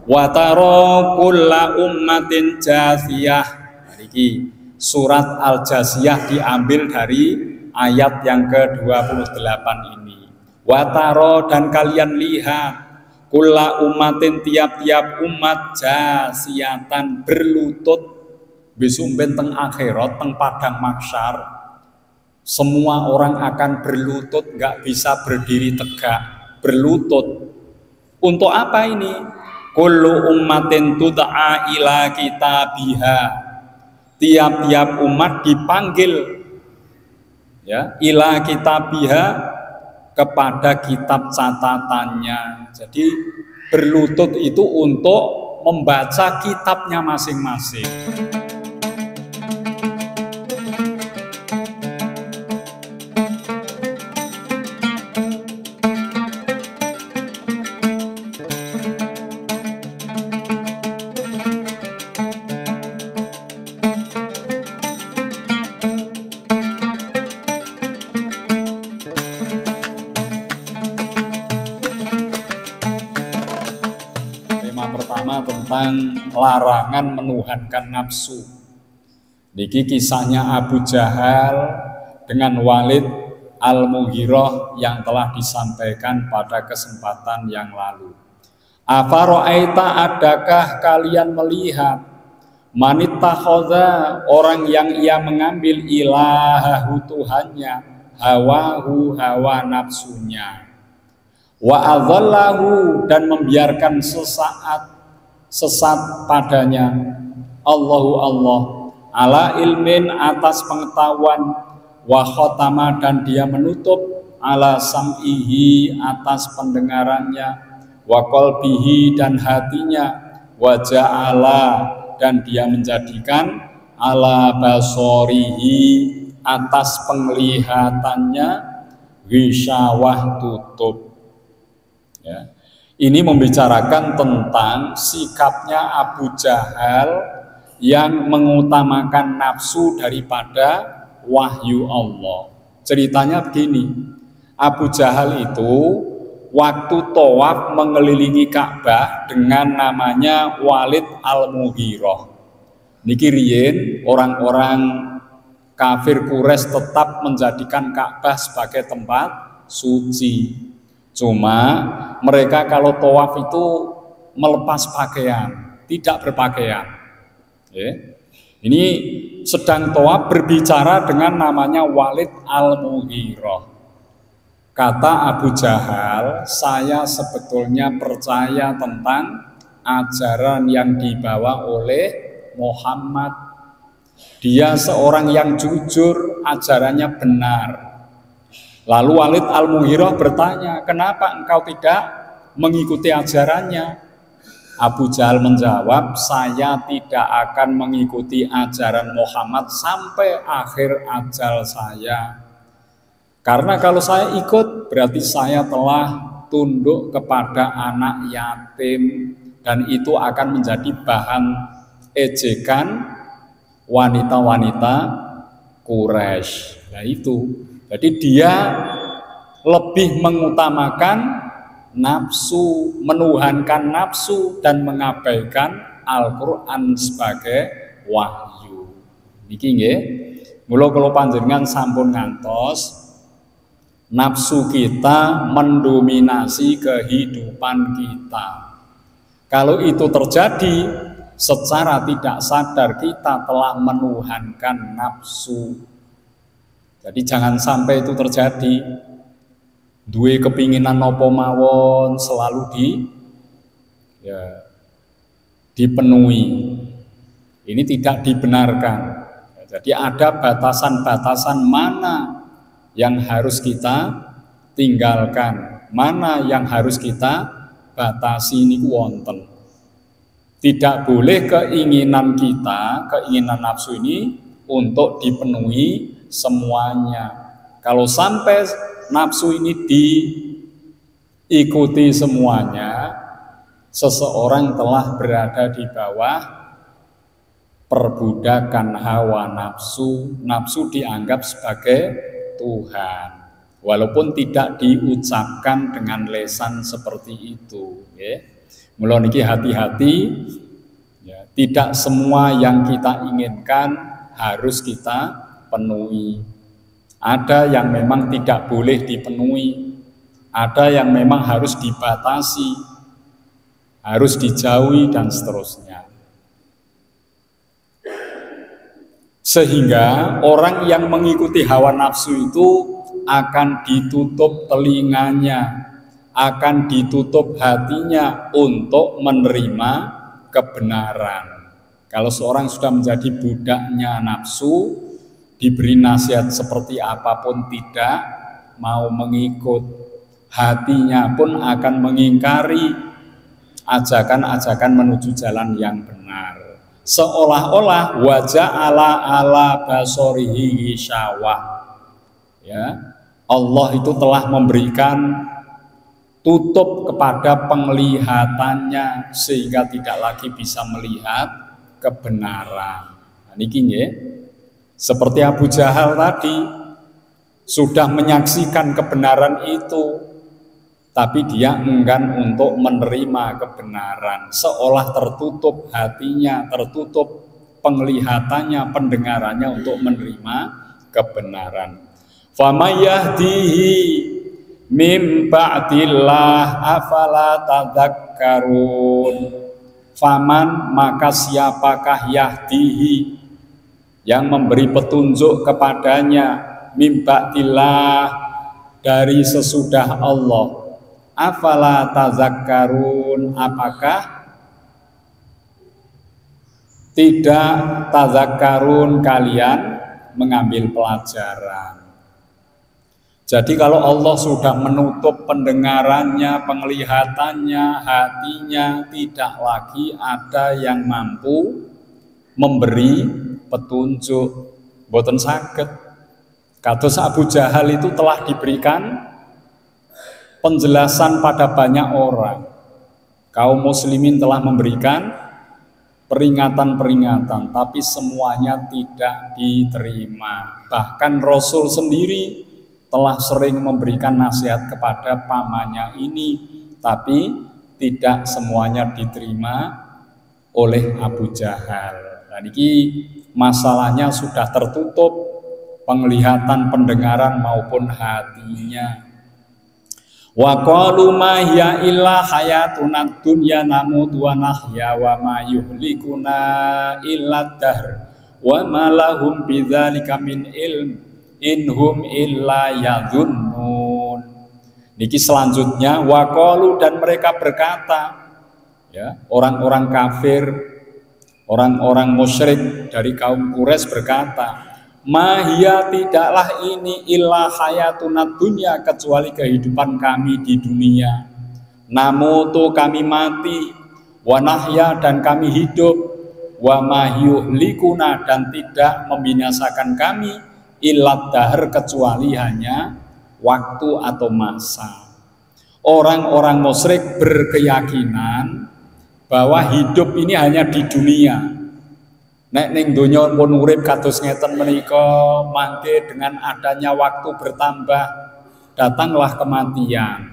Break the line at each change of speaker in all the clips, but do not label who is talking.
Wa tara kulla ummatin jasiyah. Iki surat Al-Jasiyah diambil dari ayat yang ke-28 ini. Wa tara, dan kalian lihat, kulla ummatin, tiap-tiap umat, jasiyatan, berlutut, besumben teng akhirat, teng padang mahsyar. Semua orang akan berlutut, nggak bisa berdiri tegak, berlutut. Untuk apa ini? Kullu ummatin tud'a ila kitabiha. Tiap-tiap umat dipanggil ya, ila kitabiha, kepada kitab catatannya. Jadi berlutut itu untuk membaca kitabnya masing-masing. Tentang larangan menuhankan nafsu. Niki kisahnya Abu Jahal dengan Walid Al-Mughirah yang telah disampaikan pada kesempatan yang lalu. Afara'aita, adakah kalian melihat, manittakhadha, orang yang ia mengambil ilahahu, Tuhannya, hawahu, hawa nafsunya, wa adhallahu, dan membiarkan sesat padanya, Allahu Allah, ala ilmin, atas pengetahuan, wa khotama, dan dia menutup, ala sam'ihi, atas pendengarannya, wa qalbihi, dan hatinya, wa ja'ala, dan dia menjadikan, ala basorihi, atas penglihatannya, ghishawah, tutup. Ya. Ini membicarakan tentang sikapnya Abu Jahal yang mengutamakan nafsu daripada wahyu Allah. Ceritanya begini, Abu Jahal itu waktu tawaf mengelilingi Ka'bah dengan namanya Walid Al-Mughirah. Niki riyen orang-orang kafir Quraisy tetap menjadikan Ka'bah sebagai tempat suci. Cuma mereka kalau tawaf itu melepas pakaian, tidak berpakaian. Ini sedang tawaf berbicara dengan namanya Walid Al-Mughirah. Kata Abu Jahal, saya sebetulnya percaya tentang ajaran yang dibawa oleh Muhammad. Dia seorang yang jujur, ajarannya benar. Lalu Walid Al-Mughirah bertanya, kenapa engkau tidak mengikuti ajarannya? Abu Jahal menjawab, saya tidak akan mengikuti ajaran Muhammad sampai akhir ajal saya. Karena kalau saya ikut, berarti saya telah tunduk kepada anak yatim, dan itu akan menjadi bahan ejekan wanita-wanita Quraisy. Nah itu. Jadi dia lebih mengutamakan nafsu, menuhankan nafsu, dan mengabaikan Al-Quran sebagai wahyu. Niki nggih, mula kula panjenengan sampun ngantos nafsu kita mendominasi kehidupan kita. Kalau itu terjadi, secara tidak sadar kita telah menuhankan nafsu. Jadi jangan sampai itu terjadi. Duwe kepinginan nopo mawon selalu dipenuhi. Ini tidak dibenarkan. Jadi ada batasan-batasan mana yang harus kita tinggalkan, mana yang harus kita batasi niku wonten. Tidak boleh keinginan kita, keinginan nafsu ini untuk dipenuhi semuanya. Kalau sampai nafsu ini diikuti semuanya, seseorang telah berada di bawah perbudakan hawa nafsu. Nafsu dianggap sebagai Tuhan, walaupun tidak diucapkan dengan lesan seperti itu. Mula niki hati-hati, ya, tidak semua yang kita inginkan harus kita penuhi. Ada yang memang tidak boleh dipenuhi, ada yang memang harus dibatasi, harus dijauhi dan seterusnya. Sehingga orang yang mengikuti hawa nafsu itu akan ditutup telinganya, akan ditutup hatinya untuk menerima kebenaran. Kalau seorang sudah menjadi budaknya nafsu, diberi nasihat seperti apapun tidak mau mengikut, hatinya pun akan mengingkari ajakan-ajakan menuju jalan yang benar. Seolah-olah wajah ala basorihi syawah. Ya, Allah itu telah memberikan tutup kepada penglihatannya sehingga tidak lagi bisa melihat kebenaran. Nah, niki nggih, seperti Abu Jahal tadi sudah menyaksikan kebenaran itu, tapi dia enggan untuk menerima kebenaran, seolah tertutup hatinya, tertutup penglihatannya, pendengarannya untuk menerima kebenaran. Famayahdihi mim ba'dillah afala tadzakkarun. Faman, maka siapakah yahdihi, yang memberi petunjuk kepadanya, mim ba'dillah, dari sesudah Allah. Afala tadzakkarun, apakah tidak tadzakkarun, kalian mengambil pelajaran. Jadi kalau Allah sudah menutup pendengarannya, penglihatannya, hatinya, tidak lagi ada yang mampu memberi petunjuk. Boten saged. Kados Abu Jahal itu telah diberikan penjelasan pada banyak orang. Kaum muslimin telah memberikan peringatan-peringatan, tapi semuanya tidak diterima. Bahkan Rasul sendiri telah sering memberikan nasihat kepada pamannya ini, tapi tidak semuanya diterima oleh Abu Jahal. Nah, ini masalahnya sudah tertutup penglihatan, pendengaran maupun hatinya. Wa qalu ma hiya illa hayatuna dunya namutu wa nahya wa ma yuhlikuna illa dahr wa ma lahum bidzalika min ilm inhum illa yadhunnun. Niki selanjutnya, wa qalu, dan mereka berkata, ya, orang-orang kafir, orang-orang musyrik dari kaum Quraisy berkata, mahia, tidaklah ini illa hayatuna dunya, kecuali kehidupan kami di dunia. Namutu, kami mati, wa nahya, dan kami hidup, wa ma yuhlikuna, dan tidak membinasakan kami, illa dahr, kecuali hanya waktu atau masa. Orang-orang musyrik berkeyakinan bahwa hidup ini hanya di dunia. Nek ning donya pun urip kados ngeten menika, mangke dengan adanya waktu bertambah, datanglah kematian.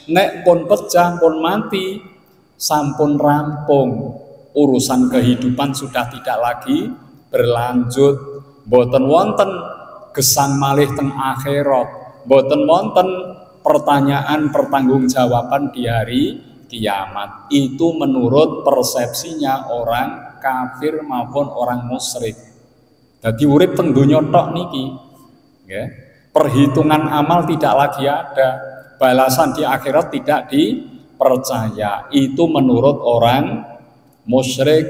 Nek pun pecah, pun mati, sampun rampung, urusan kehidupan sudah tidak lagi berlanjut. Boten wonten gesang malih teng akhirat, boten wonten pertanyaan pertanggungjawaban di hari kiamat. Itu menurut persepsinya orang kafir maupun orang musyrik. Dadi urip teng donya tok niki, nggih. Perhitungan amal tidak lagi ada, balasan di akhirat tidak dipercaya. Itu menurut orang musyrik,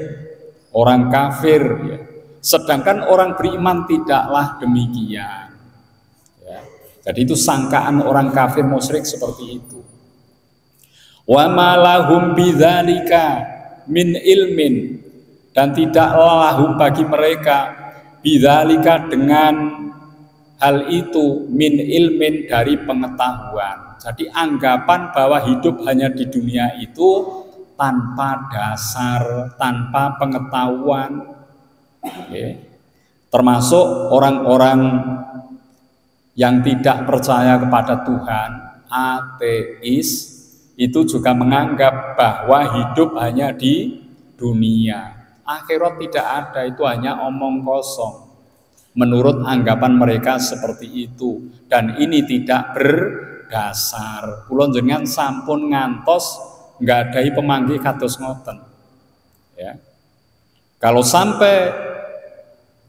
orang kafir, ya. Sedangkan orang beriman tidaklah demikian, ya. Jadi itu sangkaan orang kafir musyrik seperti itu. Wa ma lahum bidzalika min ilmin, dan tidaklah lahum bagi mereka bidzalika dengan hal itu min ilmin, dari pengetahuan. Jadi anggapan bahwa hidup hanya di dunia itu tanpa dasar, tanpa pengetahuan. Okay. Termasuk orang-orang yang tidak percaya kepada Tuhan, ateis, itu juga menganggap bahwa hidup hanya di dunia. Akhirat tidak ada, itu hanya omong kosong. Menurut anggapan mereka seperti itu, dan ini tidak berdasar. Kula jenengan sampun ngantos nggadahi pemanggih kados ngoten. Ya. Kalau sampai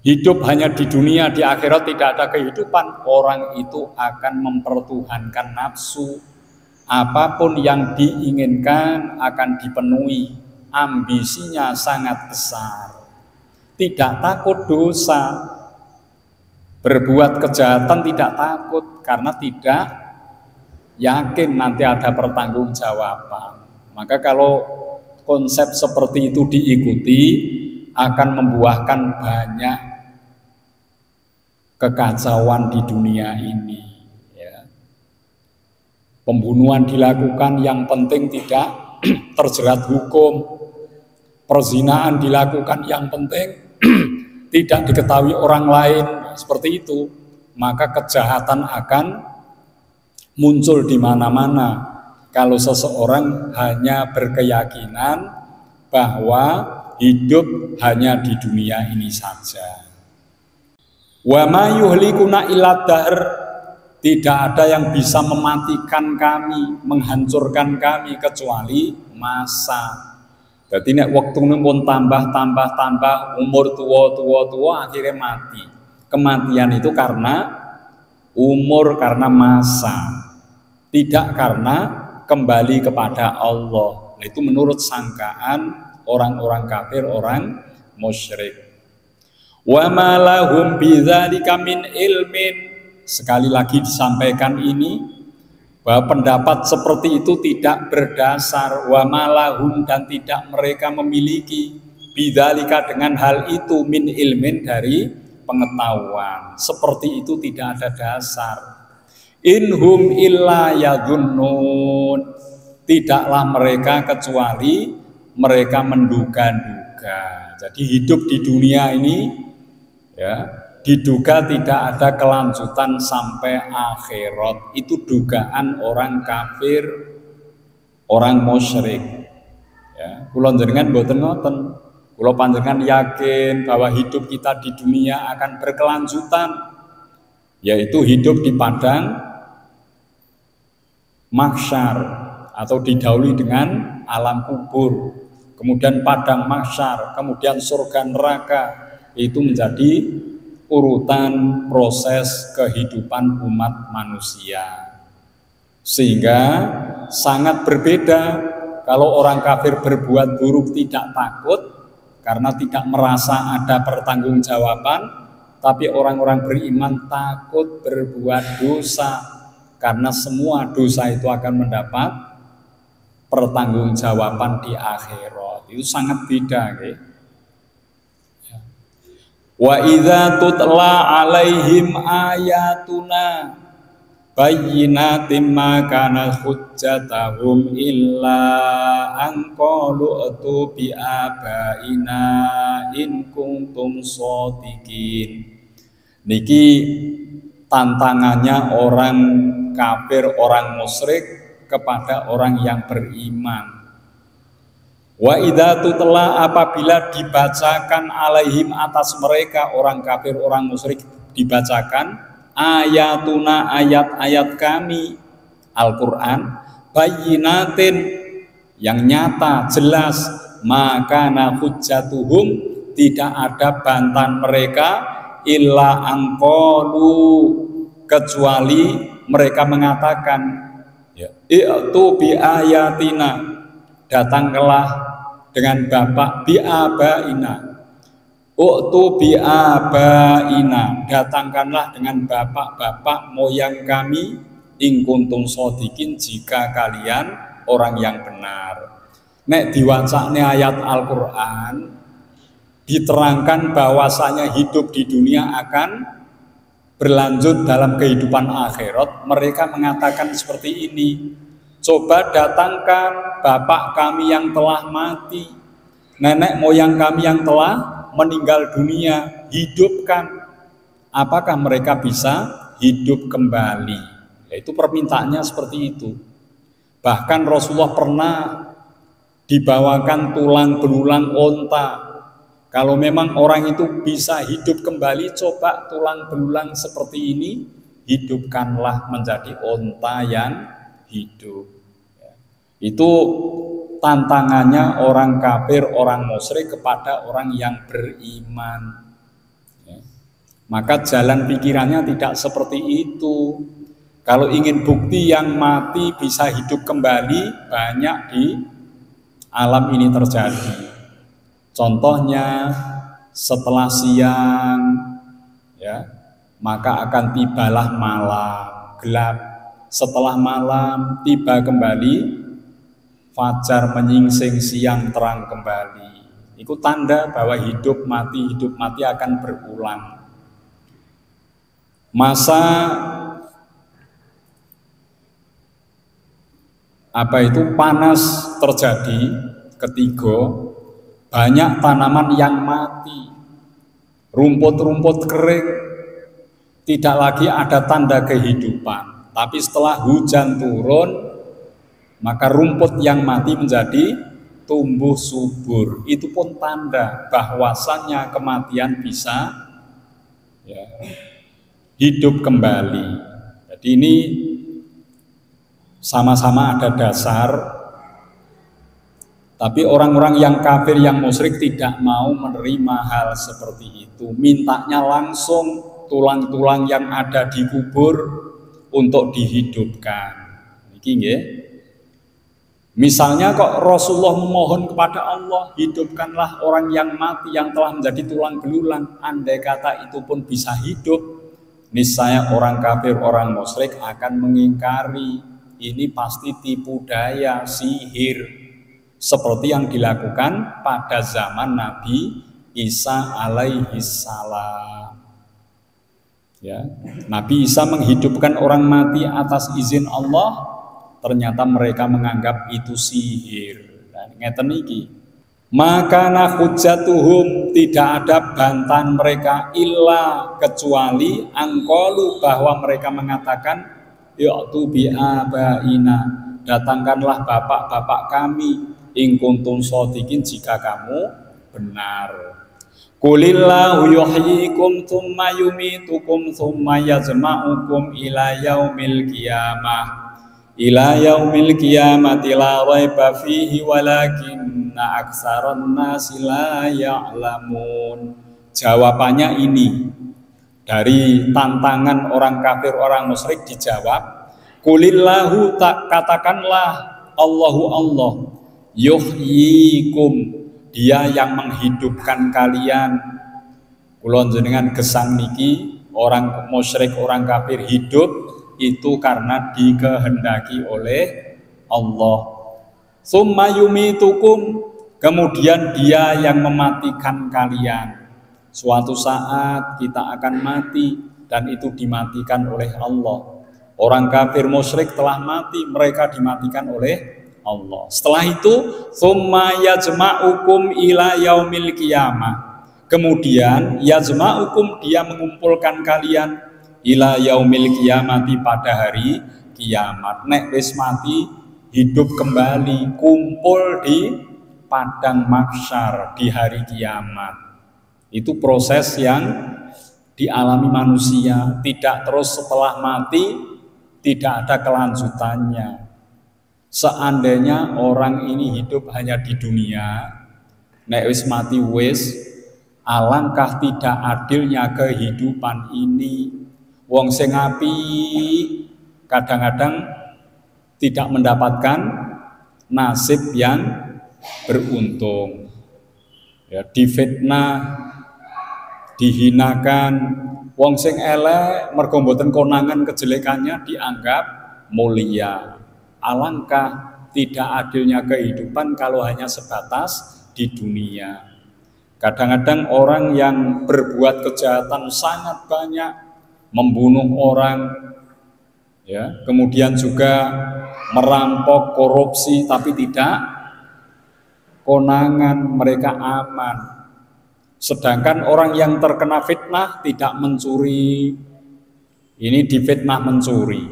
hidup hanya di dunia, di akhirat tidak ada kehidupan, orang itu akan mempertuhankan nafsu. Apapun yang diinginkan akan dipenuhi, ambisinya sangat besar. Tidak takut dosa, berbuat kejahatan tidak takut karena tidak yakin nanti ada pertanggungjawaban. Maka kalau konsep seperti itu diikuti akan membuahkan banyak kekacauan di dunia ini. Pembunuhan dilakukan, yang penting tidak terjerat hukum. Perzinaan dilakukan, yang penting tidak diketahui orang lain. Seperti itu, maka kejahatan akan muncul di mana-mana. Kalau seseorang hanya berkeyakinan bahwa hidup hanya di dunia ini saja. Wa ma yuhlikuna illa dahr, tidak ada yang bisa mematikan kami, menghancurkan kami kecuali masa. Jadi nek waktune pun tambah, umur tua akhirnya mati. Kematian itu karena umur, karena masa, tidak karena kembali kepada Allah. Nah, itu menurut sangkaan orang-orang kafir, orang musyrik. Wa ma lahum bidzalika min ilmin. Sekali lagi disampaikan ini bahwa pendapat seperti itu tidak berdasar. Wa malahum, dan tidak mereka memiliki bidzalika dengan hal itu min ilmin, dari pengetahuan. Seperti itu tidak ada dasar. Inhum illa yadhunnun, tidaklah mereka kecuali mereka menduga-duga. Jadi hidup di dunia ini ya diduga tidak ada kelanjutan sampai akhirat. Itu dugaan orang kafir, orang musyrik. Ya, kula jenengan mboten ngoten. Kula panjenengan yakin bahwa hidup kita di dunia akan berkelanjutan, yaitu hidup di padang mahsyar atau didahului dengan alam kubur. Kemudian padang mahsyar, kemudian surga neraka. Itu menjadi urutan proses kehidupan umat manusia. Sehingga sangat berbeda kalau orang kafir berbuat buruk tidak takut karena tidak merasa ada pertanggungjawaban, tapi orang-orang beriman takut berbuat dosa karena semua dosa itu akan mendapat pertanggungjawaban di akhirat. Itu sangat beda, okay? Wa idza tutla alaihim ayatuna bayyinatin ma kana hujjatahum illa an qalu atu bi abaina in kuntum shadiqin. Niki tantangannya orang kafir, orang musyrik kepada orang yang beriman. Wa idza tutla, apabila dibacakan alaihim atas mereka, orang kafir, orang musyrik, dibacakan ayatuna, ayat-ayat kami, Al-Qur'an, bayyinatin, yang nyata, jelas, maka hujjatuhum, tidak ada bantahan mereka, illa angqalu, kecuali mereka mengatakan, i'tu bi ayatina, datanglah dengan bapak biabaina, uktu biabaina, datangkanlah dengan bapak-bapak moyang kami, in kuntum shodiqin, jika kalian orang yang benar. Nek diwacane ayat Al-Qur'an diterangkan bahwasanya hidup di dunia akan berlanjut dalam kehidupan akhirat, mereka mengatakan seperti ini. Coba datangkan bapak kami yang telah mati, nenek moyang kami yang telah meninggal dunia, hidupkan. Apakah mereka bisa hidup kembali? Yaitu permintaannya seperti itu. Bahkan Rasulullah pernah dibawakan tulang belulang onta. Kalau memang orang itu bisa hidup kembali, coba tulang belulang seperti ini, hidupkanlah menjadi onta yang hidup. Itu tantangannya orang kafir, orang musyrik kepada orang yang beriman. Maka jalan pikirannya tidak seperti itu. Kalau ingin bukti yang mati bisa hidup kembali, banyak di alam ini terjadi. Contohnya setelah siang, ya, maka akan tibalah malam gelap. Setelah malam tiba kembali, fajar menyingsing, siang terang kembali. Itu tanda bahwa hidup mati akan berulang. Masa panas terjadi ketika banyak tanaman yang mati, rumput-rumput kering, tidak lagi ada tanda kehidupan. Tapi setelah hujan turun, maka rumput yang mati menjadi tumbuh subur. Itu pun tanda bahwasannya kematian bisa hidup kembali. Jadi ini sama-sama ada dasar, tapi orang-orang yang kafir, yang musyrik tidak mau menerima hal seperti itu. Mintanya langsung tulang-tulang yang ada di kubur untuk dihidupkan. Iki nggih. Misalnya kok Rasulullah memohon kepada Allah, hidupkanlah orang yang mati yang telah menjadi tulang belulang. Andai kata itu pun bisa hidup, niscaya orang kafir, orang musyrik akan mengingkari. Ini pasti tipu daya, sihir, seperti yang dilakukan pada zaman Nabi Isa alaihi salam. Ya, Nabi Isa menghidupkan orang mati atas izin Allah. Ternyata mereka menganggap itu sihir. Dan ngeten iki. Maka hujjatuhum, tidak ada bantahan mereka illa kecuali angkolu, bahwa mereka mengatakan ya'tu bi'abaina, datangkanlah bapak-bapak kami, in kuntum shodiqin, jika kamu benar. Qulillahu yuhyikum tsumma yumitukum tsumma yajma'ukum ila yaumil qiyamati la raiba fihi walakinna aksaran nasi la ya'lamun. Jawabannya ini dari tantangan orang kafir, orang musyrik, dijawab, qulillahu, katakanlah Allahu Allah, yuhyikum, dia yang menghidupkan kalian. Kula jenengan gesang niki, orang musyrik, orang kafir hidup itu karena dikehendaki oleh Allah. Summa yumitukum, kemudian dia yang mematikan kalian. Suatu saat kita akan mati, dan itu dimatikan oleh Allah. Orang kafir musyrik telah mati, mereka dimatikan oleh Allah. Setelah itu, tsumma yajma'ukum ila yaumil qiyamah. Kemudian yajma'ukum, dia mengumpulkan kalian ila yaumil qiyamati, pada hari kiamat. Nek wis mati, hidup kembali, kumpul di padang mahsyar di hari kiamat. Itu proses yang dialami manusia, tidak terus setelah mati, tidak ada kelanjutannya. Seandainya orang ini hidup hanya di dunia, nek wis mati wis, alangkah tidak adilnya kehidupan ini. Wong sing api kadang-kadang tidak mendapatkan nasib yang beruntung. Ya, difitnah, dihinakan. Wong sing elek mergo mboten konangan kejelekannya dianggap mulia. Alangkah tidak adilnya kehidupan kalau hanya sebatas di dunia. Kadang-kadang orang yang berbuat kejahatan sangat banyak, membunuh orang, ya, kemudian juga merampok, korupsi, tapi tidak konangan, mereka aman. Sedangkan orang yang terkena fitnah tidak mencuri, ini difitnah mencuri.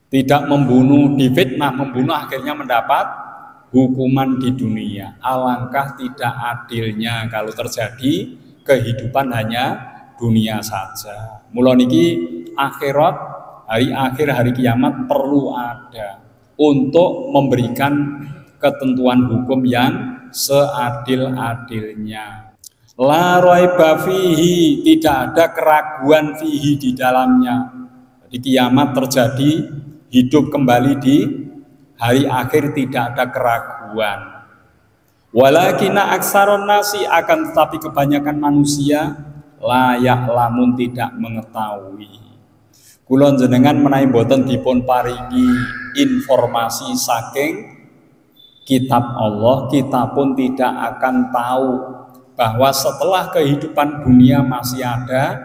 tidak membunuh, difitnah, membunuh, akhirnya mendapat hukuman di dunia. Alangkah tidak adilnya kalau terjadi kehidupan hanya dunia saja. Mula niki akhirat, hari akhir, hari kiamat perlu ada untuk memberikan ketentuan hukum yang seadil-adilnya. La raiba fihi, tidak ada keraguan fihi di dalamnya. Di kiamat terjadi, hidup kembali di hari akhir, tidak ada keraguan. Walakina aksaron nasi, akan tetapi kebanyakan manusia layak lamun tidak mengetahui. Kulon jenengan menawi boten dipun paringi informasi saking kitab Allah, kita pun tidak akan tahu bahwa setelah kehidupan dunia masih ada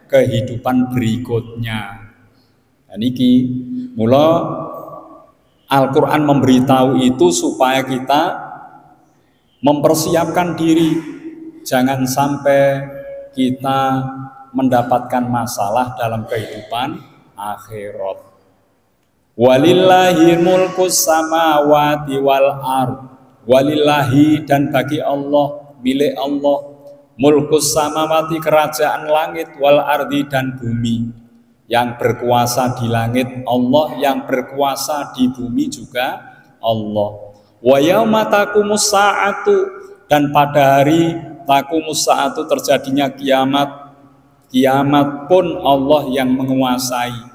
kehidupan berikutnya. Dan niki mula Al-Quran memberitahu itu supaya kita mempersiapkan diri, jangan sampai kita mendapatkan masalah dalam kehidupan akhirat. Walillahi mulkus samawati wal ard. Walillahi, dan bagi Allah, milik Allah, mulkus samawati, kerajaan langit, wal ardi, dan bumi. Yang berkuasa di langit Allah, yang berkuasa di bumi juga Allah. Wa yauma taqumus saatu, dan pada hari taqumus saatu terjadinya kiamat, kiamat pun Allah yang menguasai.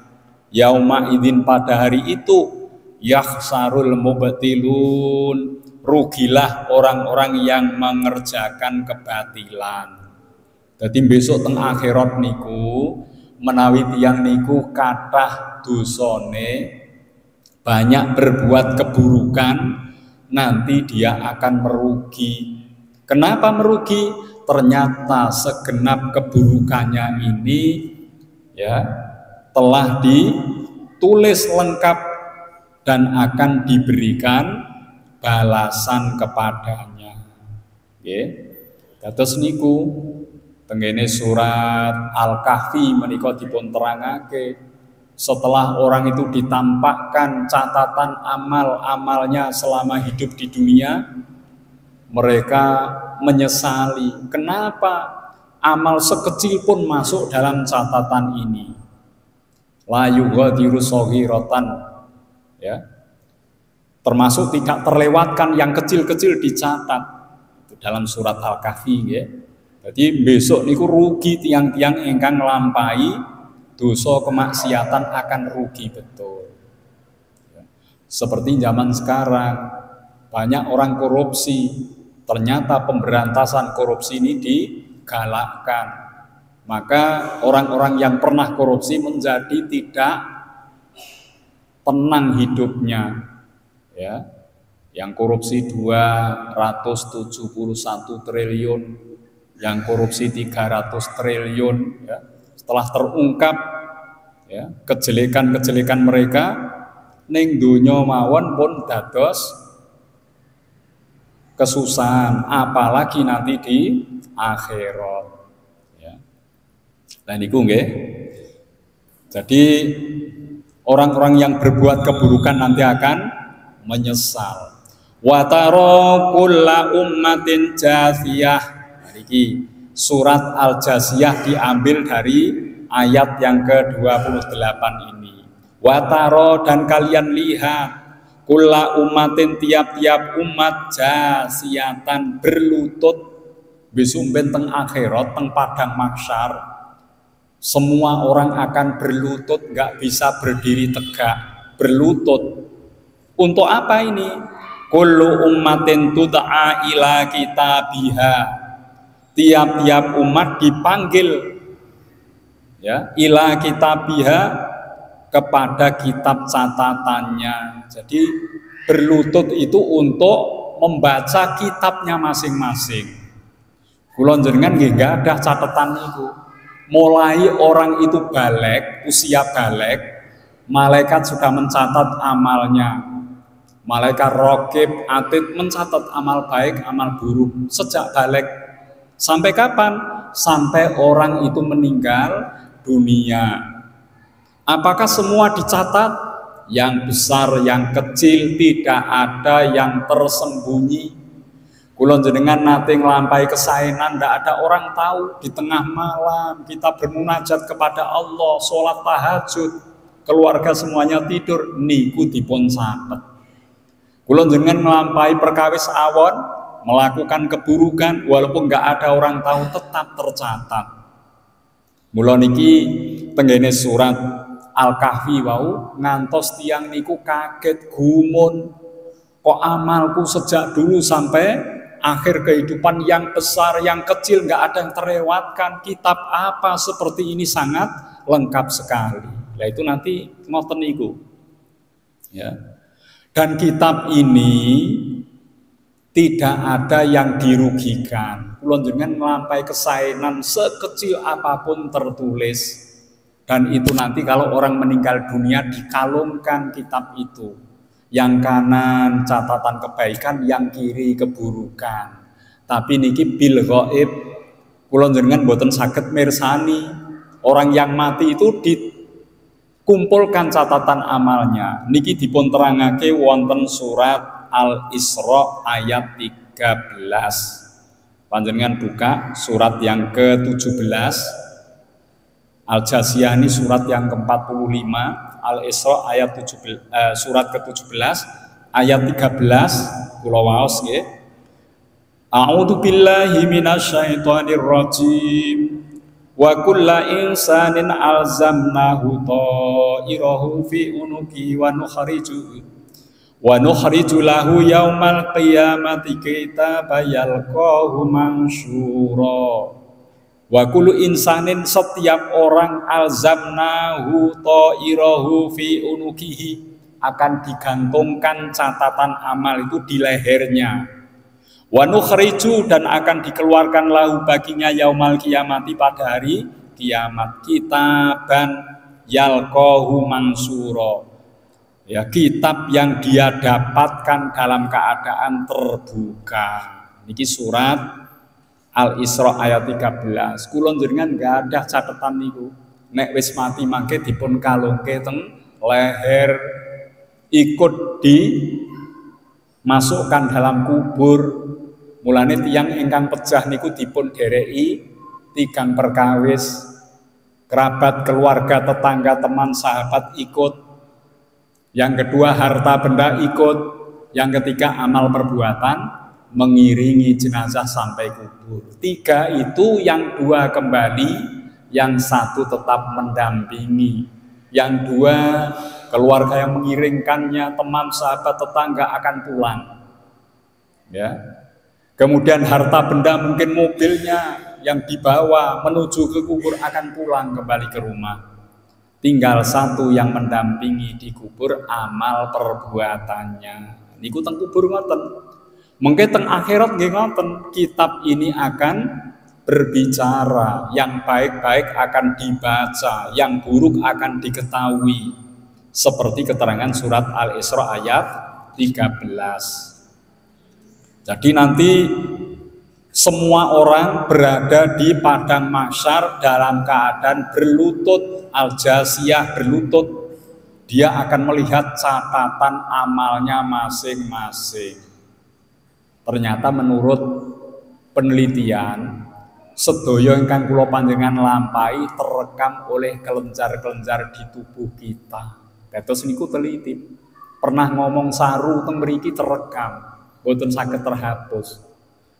Yauma idzin, pada hari itu, yakhsarul mubtilun, rugilah orang-orang yang mengerjakan kebatilan. Jadi besok teng akhirat niku menawi tiyang niku kathah dosane, banyak berbuat keburukan, nanti dia akan merugi. Kenapa merugi? Ternyata segenap keburukannya ini ya telah ditulis lengkap dan akan diberikan balasan kepadanya. Nggih. Dados niku tenggene surat Al-Kahfi menika dipun terangake, setelah orang itu ditampakkan catatan amal-amalnya selama hidup di dunia, mereka menyesali kenapa amal sekecil pun masuk dalam catatan ini. La yughadiru shaghiratan, ya, termasuk tidak terlewatkan yang kecil-kecil dicatat. Itu dalam surat Al-Kahfi, ya. Jadi besok niku rugi tiang-tiang ingkang nglampahi dosa kemaksiatan, akan rugi betul. Seperti zaman sekarang banyak orang korupsi, ternyata pemberantasan korupsi ini digalakkan. Maka orang-orang yang pernah korupsi menjadi tidak tenang hidupnya, ya. Yang korupsi 271 triliun, yang korupsi 300 triliun, ya. Setelah terungkap, ya, kejelekan-kejelekan mereka, ning donya mawon pun dados kesusahan, apalagi nanti di akhirat. Nah niku nggih. Jadi orang-orang yang berbuat keburukan nanti akan menyesal. Wa tara kulla ummatin jathiyah. Niki surat Al-Jasiyah diambil dari ayat yang ke-28 ini. Wa tara, dan kalian lihat, kulla ummatin, tiap-tiap umat, jasiyatan, berlutut besumben teng akhirat, teng padang mahsyar. Semua orang akan berlutut, nggak bisa berdiri tegak, berlutut. Untuk apa ini? Kullu ummatin tud'a ila kitabiha. Tiap-tiap umat dipanggil, ya, ila kitabiha, kepada kitab catatannya. Jadi berlutut itu untuk membaca kitabnya masing-masing. Kulon jenengan nggih nggak ada catatan itu. Mulai orang itu balik, usia balik, malaikat sudah mencatat amalnya. Malaikat raqib atid mencatat amal baik, amal buruk sejak balik. Sampai kapan? Sampai orang itu meninggal dunia. Apakah semua dicatat? yang besar, yang kecil, tidak ada yang tersembunyi. Kula jenengan nate nglampahi kesaenan, ndak ada orang tahu. Di tengah malam kita bermunajat kepada Allah, sholat tahajud, keluarga semuanya tidur, niku dipun catet. Kula jenengan nglampahi perkawis awon, melakukan keburukan, walaupun nggak ada orang tahu, tetap tercatat. Mula niki tenggene surat Al-Kahfi wau ngantos tiang niku kaget gumun, kok amalku sejak dulu sampai akhir kehidupan yang besar, yang kecil nggak ada yang terlewatkan. Kitab apa seperti ini sangat lengkap sekali. Nah itu nanti ngoten niku. Ya. Dan kitab ini tidak ada yang dirugikan. Kula jenengan nglampahi kesaenan sekecil apapun tertulis. Dan itu nanti kalau orang meninggal dunia dikalungkan kitab itu. Yang kanan catatan kebaikan, yang kiri keburukan. Tapi niki bil ghaib, kula jenengan mboten saged mirsani. Orang yang mati itu dikumpulkan catatan amalnya. Niki dipun terangake wonten surat Al-Isra ayat 13. Panjenengan buka surat yang ke-17. Al-Jasiyah ini surat yang ke-45. Al-Isra ayat 17, surat ke-17 ayat 13 kula waos nggih. A'udzu billahi minasyaitonir rajim. Wa kullu insanin alzamnahu ta'irahu fi unuki wa nukhriju lahu yaumal qiyamati kitaban yalqahu mansyura. Wa kullu insanin, setiap orang, alzamnahu ta'irahu fi unukihi, akan digantungkan catatan amal itu di lehernya. Wa nukhriju, dan akan dikeluarkan lahu baginya yaumal qiyamati, pada hari kiamat, kitaban yalqahu mansura. Ya, kitab yang dia dapatkan dalam keadaan terbuka. Niki surat Al-Isra ayat 13. Kula jenengan enggak ada catatan niku. Nek wis mati mangke dipun kalungke teng leher, ikut dimasukkan dalam kubur. Mulane tiyang ingkang pejah niku dipun dereki tigang perkawis, kerabat, keluarga, tetangga, teman, sahabat ikut. Yang kedua harta benda ikut. Yang ketiga amal perbuatan mengiringi jenazah sampai kubur. 3 itu, yang 2 kembali, yang 1 tetap mendampingi. Yang 2 keluarga yang mengiringkannya, teman, sahabat, tetangga akan pulang. Ya. Kemudian harta benda, mungkin mobilnya yang dibawa menuju ke kubur akan pulang kembali ke rumah. Tinggal 1 yang mendampingi di kubur, amal perbuatannya. Niku teng kubur ngoten. Mungkin teng akhirat nggih ngoten, kitab ini akan berbicara, yang baik-baik akan dibaca, yang buruk akan diketahui. Seperti keterangan surat Al-Isra ayat 13. Jadi nanti semua orang berada di padang mahsyar dalam keadaan berlutut, Al-Jasiyah berlutut. Dia akan melihat catatan amalnya masing-masing. Ternyata menurut penelitian, sedaya ingkang kula panjenengan lampahi terekam oleh kelenjar-kelenjar di tubuh kita. Dados niku teliti. Pernah ngomong saru teng mriki terekam, boten saged terhapus.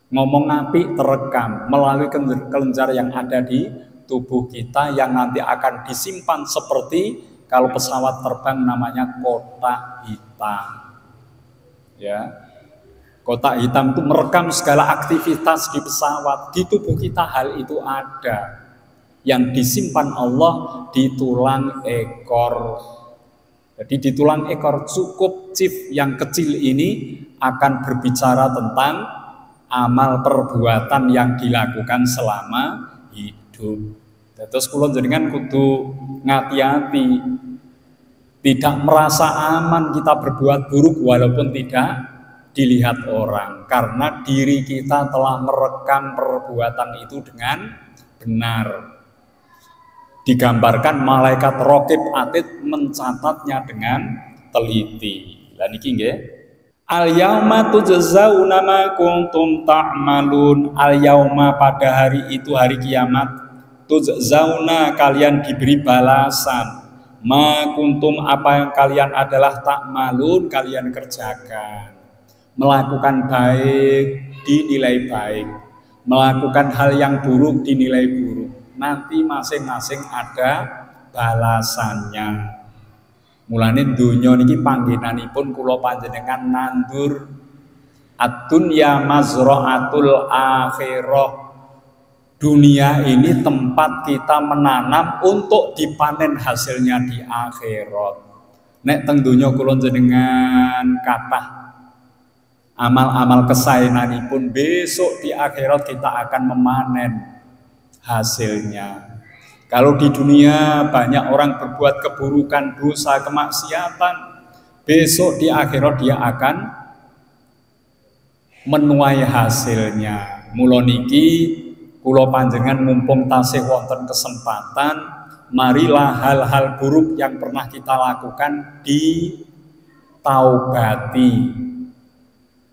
Ngomong apik terekam melalui kelenjar yang ada di tubuh kita, yang nanti akan disimpan seperti kalau pesawat terbang namanya kotak hitam. Ya. Kotak hitam itu merekam segala aktivitas di pesawat. Di tubuh kita hal itu ada. Yang disimpan Allah di tulang ekor. Jadi di tulang ekor cukup chip yang kecil ini akan berbicara tentang amal perbuatan yang dilakukan selama hidup. Terus kula jenengan kudu ngati-hati. Tidak merasa aman kita berbuat buruk walaupun tidak dilihat orang, karena diri kita telah merekam perbuatan itu dengan benar. Digambarkan malaikat Raqib Atid mencatatnya dengan teliti. Lah niki nggih. Al yauma tujzauna ma kuntum ta'malun. Al yauma pada hari itu, hari kiamat, tujzauna kalian diberi balasan. Ma kuntum apa yang kalian adalah ta'malun kalian kerjakan. Melakukan baik dinilai baik, melakukan hal yang buruk dinilai buruk. Nanti masing-masing ada balasannya. Mulane donya niki panggenanipun kula panjenengan nandur ad-dunya mazra'atul akhirah. Dunia ini tempat kita menanam untuk dipanen hasilnya di akhirat. Nek teng donya kula jenengan kathah amal-amal kesaenanipun, besok di akhirat kita akan memanen hasilnya. Kalau di dunia banyak orang berbuat keburukan, dosa, kemaksiatan, besok di akhirat dia akan menuai hasilnya. Mula niki kula panjenengan mumpung tasih wonten kesempatan, marilah hal-hal buruk yang pernah kita lakukan ditaubati.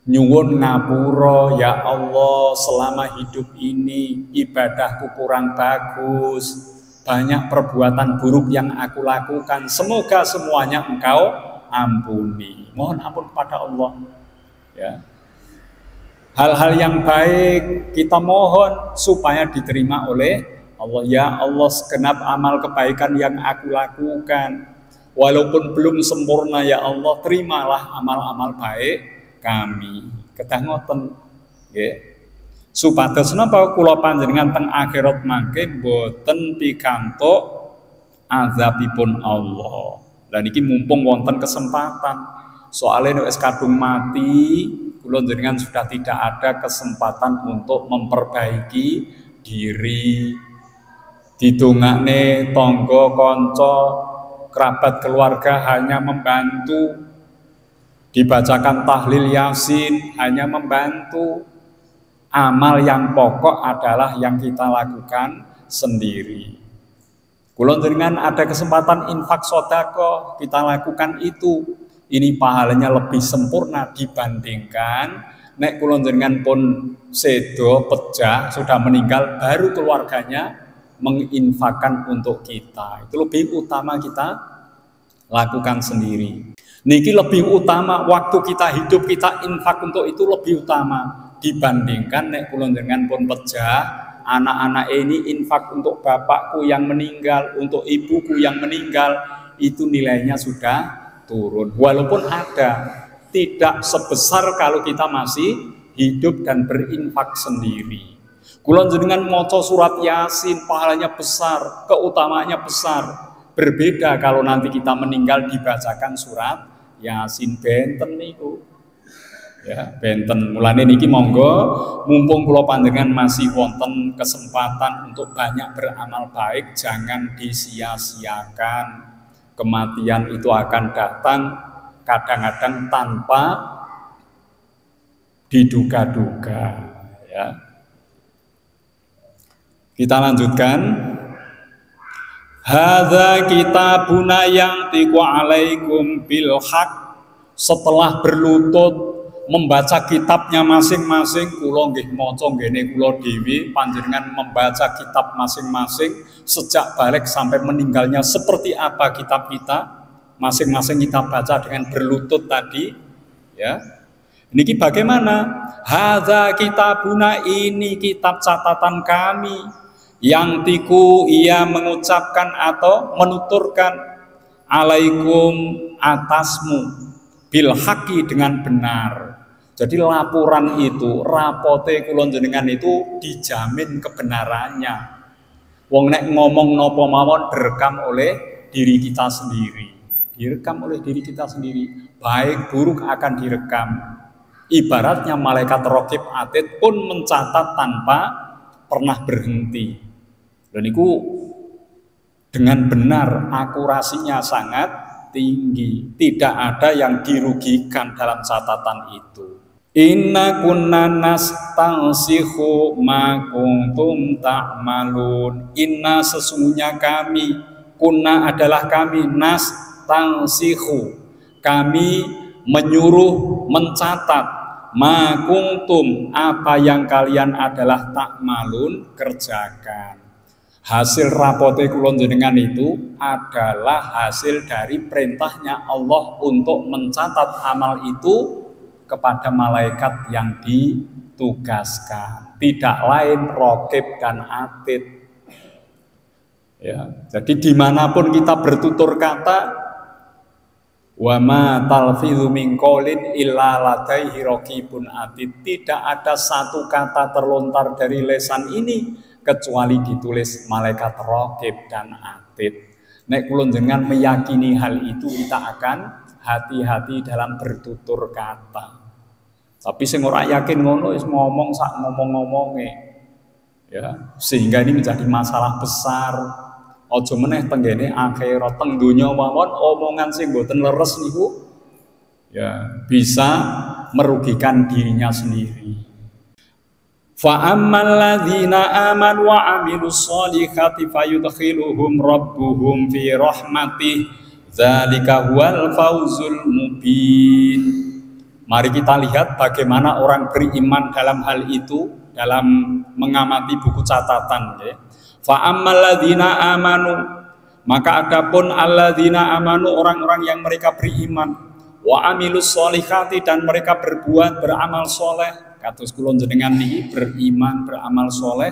Nyuwun ngapura, ya Allah, selama hidup ini ibadahku kurang bagus, banyak perbuatan buruk yang aku lakukan, semoga semuanya Engkau ampuni. Mohon ampun kepada Allah. Ya. Hal-hal yang baik kita mohon supaya diterima oleh Allah. Ya Allah, segenap amal kebaikan yang aku lakukan, walaupun belum sempurna, ya Allah, terimalah amal-amal baik kami. Kedah ngoten nggih. Supados napa kula panjenengan teng akhirat mangke boten pikantuk azabipun Allah. Lah niki mumpung wonten kesempatan. Soalnya wis kadung mati, kula jenengan sudah tidak ada kesempatan untuk memperbaiki diri. Didongakne tangga kanca, kerabat keluarga hanya membantu. Dibacakan tahlil yasin hanya membantu. Amal yang pokok adalah yang kita lakukan sendiri. Kula jenengan ada kesempatan infak sedekah, kita lakukan itu. Ini pahalanya lebih sempurna dibandingkan nek kula jenengan pun sedo pejah sudah meninggal baru keluarganya menginfakkan untuk kita. Itu lebih utama kita lakukan sendiri. Niki lebih utama, waktu kita hidup kita infak untuk itu lebih utama dibandingkan nek kula jenengan pun pejah, anak-anak ini infak untuk bapakku yang meninggal, untuk ibuku yang meninggal, itu nilainya sudah turun. Walaupun ada, tidak sebesar kalau kita masih hidup dan berinfak sendiri. Kula jenengan maca surat Yasin, pahalanya besar, keutamaannya besar. Berbeda kalau nanti kita meninggal dibacakan surat Yasin, benten niku. Ya, benten. Mulane niki monggo mumpung kula panjenengan masih wonten kesempatan untuk banyak beramal baik, jangan disia-siakan. Kematian itu akan datang kadang-kadang tanpa diduga-duga, ya. Kita lanjutkan. Hadza kitabuna yang tiqu alaikum bil haq. Setelah berlutut membaca kitabnya masing-masing, kula nggih maca nggene kula dhewe, panjenengan membaca kitab masing-masing sejak balik sampai meninggalnya seperti apa kitab kita masing-masing kita baca dengan berlutut tadi, ya. Niki bagaimana? Hadza kitabuna, ini kitab catatan kami, yang tiku ia mengucapkan atau menuturkan alaikum atasmu bil haqi dengan benar. Jadi laporan itu, rapote kula jenengan itu dijamin kebenarannya. Wong nek ngomong napa mawon direkam oleh diri kita sendiri. Direkam oleh diri kita sendiri. Baik buruk akan direkam. Ibaratnya malaikat raqib atid pun mencatat tanpa pernah berhenti. Dan itu dengan benar, akurasinya sangat tinggi. Tidak ada yang dirugikan dalam catatan itu. Inna kunna nastansikhu ma kuntum ta'malun. Inna sesungguhnya kami, kunna adalah kami, nastansikhu Kami menyuruh mencatat ma kuntum, apa yang kalian adalah takmalun, kerjakan. Hasil rapote kulon jenengan itu adalah hasil dari perintahnya Allah untuk mencatat amal itu kepada malaikat yang ditugaskan, tidak lain raqib dan atid. Ya, jadi dimanapun kita bertutur kata, wa ma talfidhu min qaulin illa ladaihi raqibun atid, tidak ada satu kata terlontar dari lesan ini kecuali ditulis malaikat raqib dan atid. Nek kula jenengan meyakini hal itu, kita akan hati-hati dalam bertutur kata. Tapi sing ora yakin ngono wis ngomong sak ngomong-ngomonge. Ya, sehingga ini menjadi masalah besar. Aja meneh tenggene akhirat, teng donya mawon omongan sing mboten leres niku ya bisa merugikan dirinya sendiri. Fa ammal ladzina amanu wa amilus sholihati fayudkhiluhum rabbuhum fi rahmatih, dzalika huwal fauzul mubin. Mari kita lihat bagaimana orang beriman dalam hal itu, dalam mengamati buku catatan ya. Fa ammal ladzina amanu, maka adapun alladzina amanu, orang-orang yang mereka beriman, wa amilus sholihati, dan mereka berbuat beramal soleh. Kados kula jenengan niki beriman beramal soleh,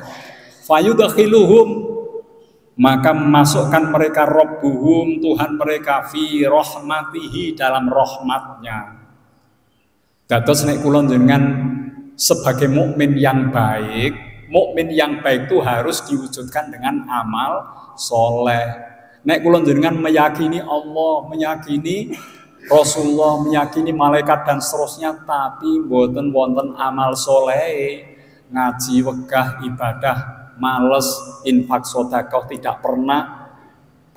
fayudkhiluhum, maka memasukkan mereka rabbuhum, Tuhan mereka, fi rahmatihi, dalam rahmatnya. Dados nek kula jenengan sebagai mukmin yang baik, mukmin yang baik itu harus diwujudkan dengan amal soleh. Nek kula jenengan meyakini Allah, meyakini Rasulullah, meyakini malaikat dan seterusnya, tapi mboten wonten amal soleh, ngaji, wegah, ibadah, males, infak, sedekah, tidak pernah,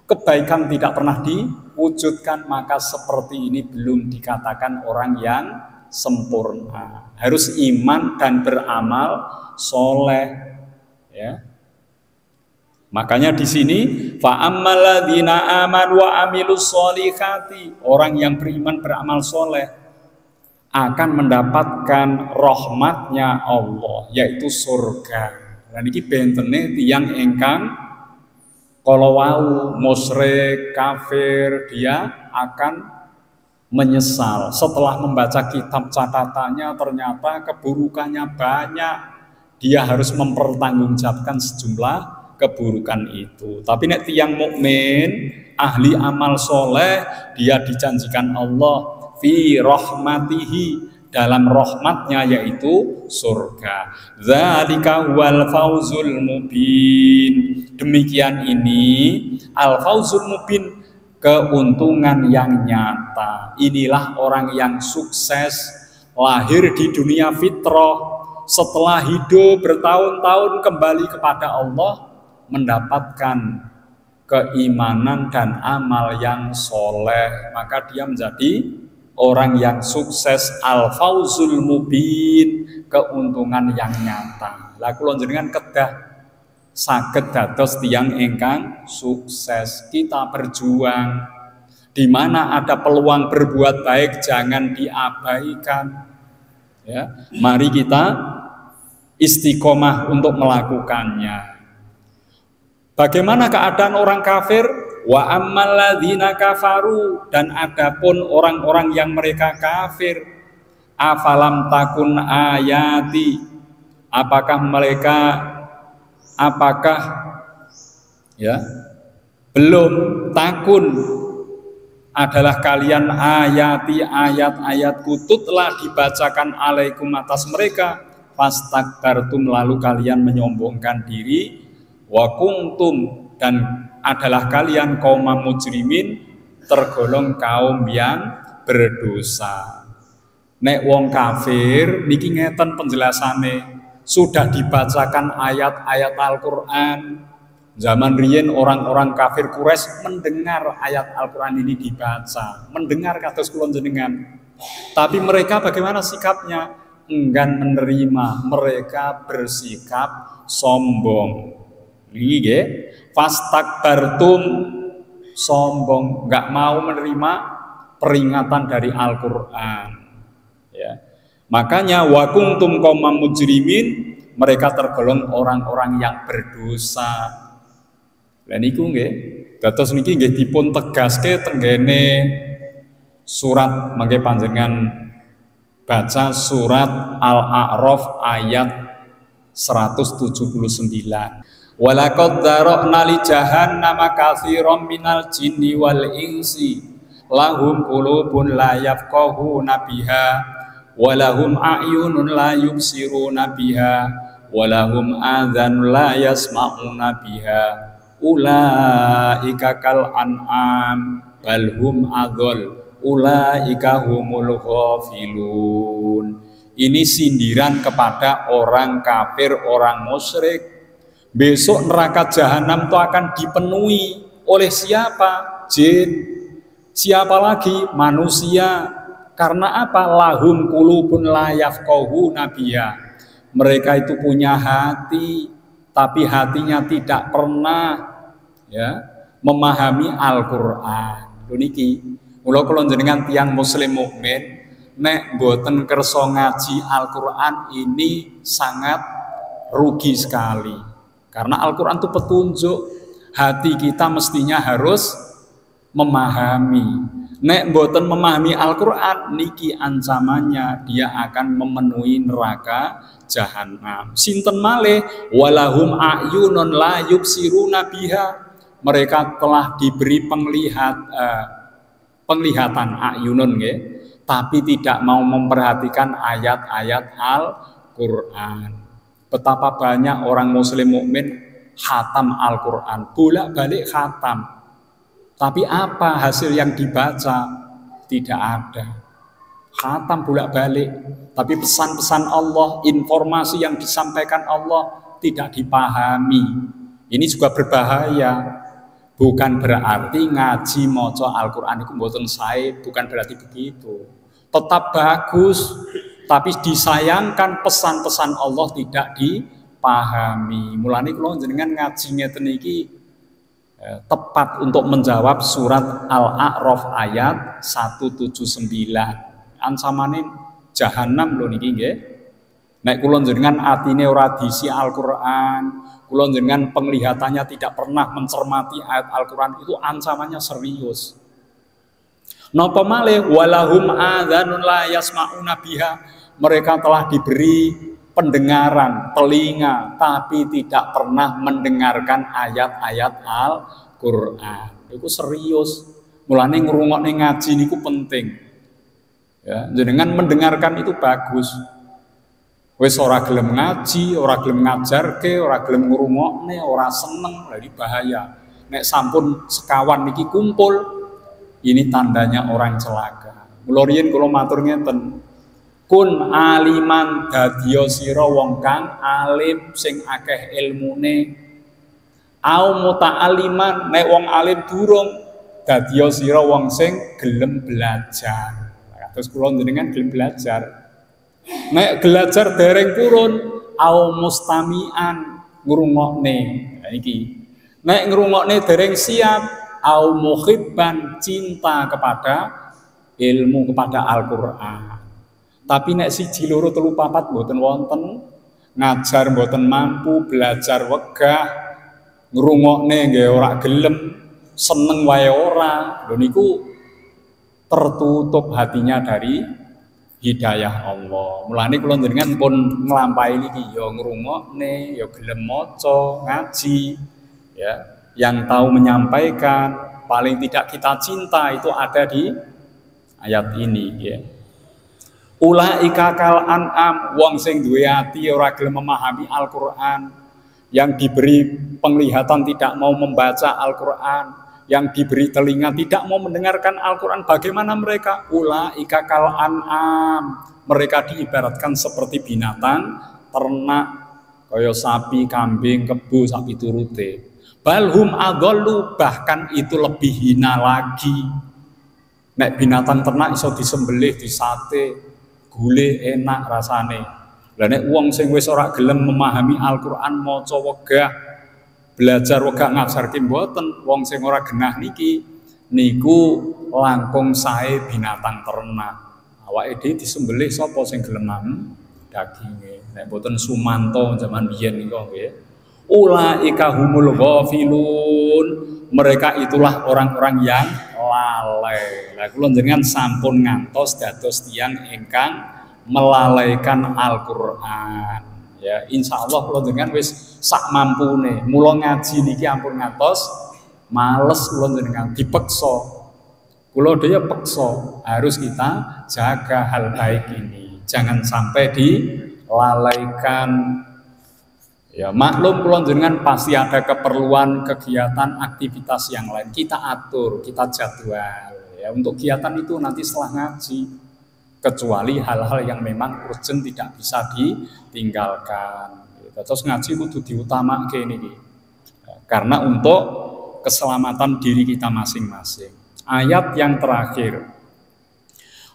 kebaikan tidak pernah diwujudkan, maka seperti ini belum dikatakan orang yang sempurna. Harus iman dan beramal soleh, ya. Makanya di sini fa ammal ladzina amanu wa amilus sholihati, orang yang beriman beramal soleh akan mendapatkan rahmatnya Allah, yaitu surga. Dan ini bentene tiyang ingkang kalau wau musyrik, kafir, dia akan menyesal setelah membaca kitab catatannya, ternyata keburukannya banyak. Dia harus mempertanggungjawabkan sejumlah keburukan itu. Tapi nek tiyang mukmin, ahli amal soleh, dia dijanjikan Allah fi rahmatihi, dalam rahmatnya, yaitu surga. Dzalika wal fauzul mubin. Demikian ini al fauzul mubin, keuntungan yang nyata. Inilah orang yang sukses, lahir di dunia fitrah, setelah hidup bertahun-tahun kembali kepada Allah, mendapatkan keimanan dan amal yang soleh, maka dia menjadi orang yang sukses, al-fauzul mubin, keuntungan yang nyata. Lah kula jenengan kedah saged dados tiyang ingkang sukses. Kita berjuang, di mana ada peluang berbuat baik jangan diabaikan. Ya, mari kita istiqomah untuk melakukannya. Bagaimana keadaan orang kafir? Wa ammal ladzina kafaru, dan adapun orang-orang yang mereka kafir, afalam takun ayati, apakah ya belum takun adalah kalian ayati, ayat-ayatku tutlah dibacakan alaikum atas mereka, fastakbartum, lalu kalian menyombongkan diri, wa kuntum, dan adalah kalian kaum mujrimin, tergolong kaum yang berdosa. Nek wong kafir niki ngeten penjelasane, sudah dibacakan ayat-ayat Al-Qur'an. Zaman riyen orang-orang kafir Quraisy mendengar ayat Al-Qur'an ini dibaca, mendengar kados kula jenengan. Tapi mereka bagaimana sikapnya? Enggan menerima, mereka bersikap sombong. Niki nggih, fastakbartum, sombong, enggak mau menerima peringatan dari Al-Qur'an. Ya. Makanya wa kuntum qaumam mujrimin, mereka tergolong orang-orang yang berdosa. Lah niku nggih, dados niki nggih dipun tegaske tenggene surat mangke panjenengan baca surat Al-A'raf ayat 179. Walaqad dzara'na li jahannama katsiran minal jinni wal insi lahum qulubun la yafqahuna biha walahum a'yunun la yubsiruna biha walahum adhanun la yasma'una biha ulaika kal an'am balhum adhal ulaika humul ghafilun. Ini sindiran kepada orang kafir, orang musyrik. Besok neraka jahanam itu akan dipenuhi oleh siapa? Jin. Siapa lagi? Manusia. Karena apa? Lahum qulubun la yafqahuna biha. Mereka itu punya hati, tapi hatinya tidak pernah memahami Al-Qur'an. Lho niki, mula kula jenengan tiyang muslim mukmin nek mboten kersa ngaji Al-Qur'an ini sangat rugi sekali. Karena Al-Qur'an itu petunjuk, hati kita mestinya harus memahami. Nek mboten memahami Al-Qur'an niki ancamannya dia akan memenuhi neraka jahanam. Sinten malih walahum a'yunun la yubsiruna biha. Mereka telah diberi penglihatan a'yunun nggih, tapi tidak mau memperhatikan ayat-ayat Al-Qur'an. Betapa banyak orang muslim mukmin khatam Al-Qur'an, bolak-balik khatam. Tapi apa hasil yang dibaca? Tidak ada. Khatam bolak-balik, tapi pesan-pesan Allah, informasi yang disampaikan Allah tidak dipahami. Ini juga berbahaya. Bukan berarti ngaji maca Al-Qur'an itu mboten sae, bukan berarti begitu. Tetap bagus, tapi disayangkan pesan-pesan Allah tidak dipahami. Mulane kula jenengan ngaji ngeten iki tepat untuk menjawab surat Al-A'raf ayat 179. Ansamane jahanam lho niki nggih. Nek kula jenengan atine ora diisi Al-Qur'an, kula jenengan penglihatannya tidak pernah mencermati ayat Al-Qur'an, itu ancamannya serius. Napa malih walahum adzanun la yasma'una biha. Mereka telah diberi pendengaran, telinga, tapi tidak pernah mendengarkan ayat-ayat Al-Qur'an. Itu serius. Mulane ngrungokne ngaji niku penting. Ya, jenengan mendengarkan itu bagus. Wis ora gelem ngaji, ora gelem ngajarke, ora gelem ngrungokne, ora seneng, lha bahaya. Nek sampun sekawan niki kumpul, ini tandanya orang celaka. Mula riyen kula matur ngeten, kun aliman dadiya sira wong kang alim sing akeh ilmune. Au muta'aliman, nek wong alim durung dadiya sira wong sing gelem belajar. Terus kula jenengan gelem belajar. Nek belajar dereng purun, au mustami'an ngrungokne. Nah iki. Nek ngrungokne dereng siap, au muhibban cinta kepada ilmu, kepada Al-Qur'an. Tapi nek siji loro telu papat mboten wonten, ngajar mboten mampu, belajar wegah, ngrungokne nggih ora gelem, seneng wae ora. Lho niku tertutup hatinya dari hidayah Allah. Mulane kula jenengan pun nglampahi niki ya ngrungokne, ya gelem maca, ngaji, ya. Yang tahu menyampaikan, paling tidak kita cinta itu ada di ayat ini, ya. Ulaika kal an'am, wong sing duwe ati ora gelem memahami Al-Qur'an, yang diberi penglihatan tidak mau membaca Al-Qur'an, yang diberi telinga tidak mau mendengarkan Al-Qur'an, bagaimana mereka? Ulaika kal an'am, mereka diibaratkan seperti binatang ternak, kaya sapi, kambing, kebo, sapi turute. Balhum adhallu, bahkan itu lebih hina lagi. Nek binatang ternak iso disembelih, disate, gule enak rasane. Lah nek wong sing wis ora gelem memahami Al-Qur'an, maca wegah, belajar wegah ngajarke mboten, wong sing ora genah niki niku langkung sae binatang ternak. Awake dhewe disembelih sapa sing gelem daginge. Nek boten Sumanto zaman biyen niku nggih. Ulaika humul ghafilun. Mereka itulah orang-orang yang lalai. Lah kula njenengan sampun ngantos dados tiyang ingkang melalaikan Al-Qur'an. Ya, insyaallah kula njenengan wis sak mampune. Mula ngaji niki ampun ngantos males kula njenengan dipeksa. Kula dhewe peksa, harus kita jaga hal baik ini. Jangan sampai dilalaikan. Ya, maklum kula njenengan pasti ada keperluan kegiatan aktivitas yang lain. Kita atur, kita jadwal. Ya, untuk kegiatan itu nanti setelah ngaji. Kecuali hal-hal yang memang urgent tidak bisa ditinggalkan. Terus ngaji kudu diutamakan ini. Karena untuk keselamatan diri kita masing-masing. Ayat yang terakhir.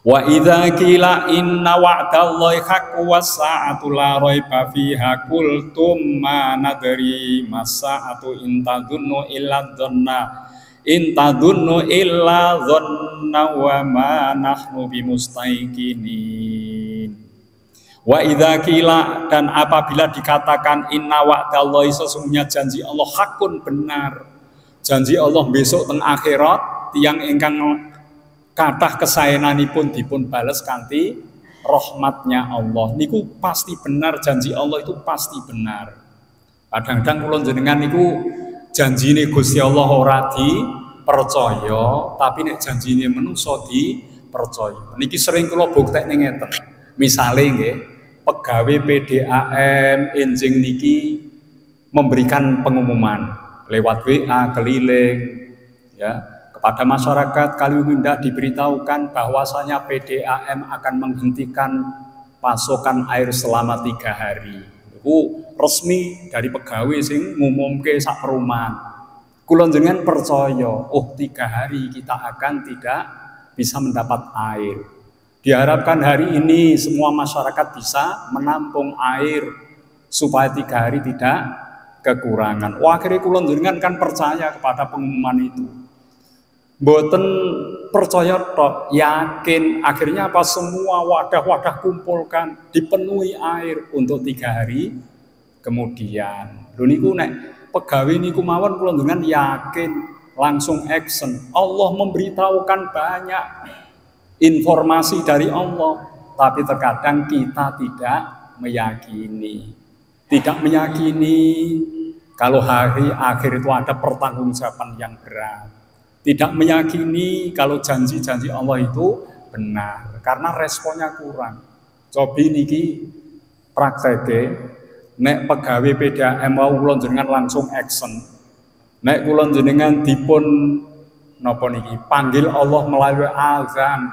Wa idza qila inna wa'dallahi haqqun was-sa'atu la raiba fiha qultum ma nadri mas-sa'atu in tadunnu illa dhanna wa ma nahnu bimustaiqinin. Wa idza qila, dan apabila dikatakan inna wa'dallahi, sesungguhnya janji Allah hakun benar. Janji Allah besok teng akhirat tiyang ingkang kathah kesaenanipun dipun bales kanthi rahmatnya Allah. Niku pasti benar, janji Allah itu pasti benar. Kadang-kadang kula njenengan niku janjine Gusti Allah ora dipercaya, tapi nek janjine manungsa dipercaya. Niki sering kula buktekne ngeten. Misale nggih, pegawai PDAM enjing niki memberikan pengumuman lewat WA keliling ya kepada masyarakat Kaliwinda, diberitahukan bahwasanya PDAM akan menghentikan pasokan air selama 3 hari. Itu resmi dari pegawai sing ngumumke sak perumahan. Kula njenengan percaya, 3 hari kita akan tidak bisa mendapat air. Diharapkan hari ini semua masyarakat bisa menampung air supaya 3 hari tidak kekurangan. Akhirnya kula njenengan kan percaya kepada pengumuman itu. Mboten percaya tok, yakin. Akhirnya apa, semua wadah-wadah kumpulkan, dipenuhi air untuk 3 hari kemudian. Lho niku nek pegawai niku mawon kula njenengan yakin, langsung action. Allah memberitahukan banyak informasi dari Allah, tapi terkadang kita tidak meyakini. Tidak meyakini kalau hari akhir itu ada pertanggungjawaban yang berat. Tidak meyakini kalau janji-janji Allah itu benar, karena responnya kurang. Cobi niki prakteke, nek pegawai PDAM mau kula njenengan langsung action. Nek kula njenengan dipun napa niki panggil Allah melalui azan,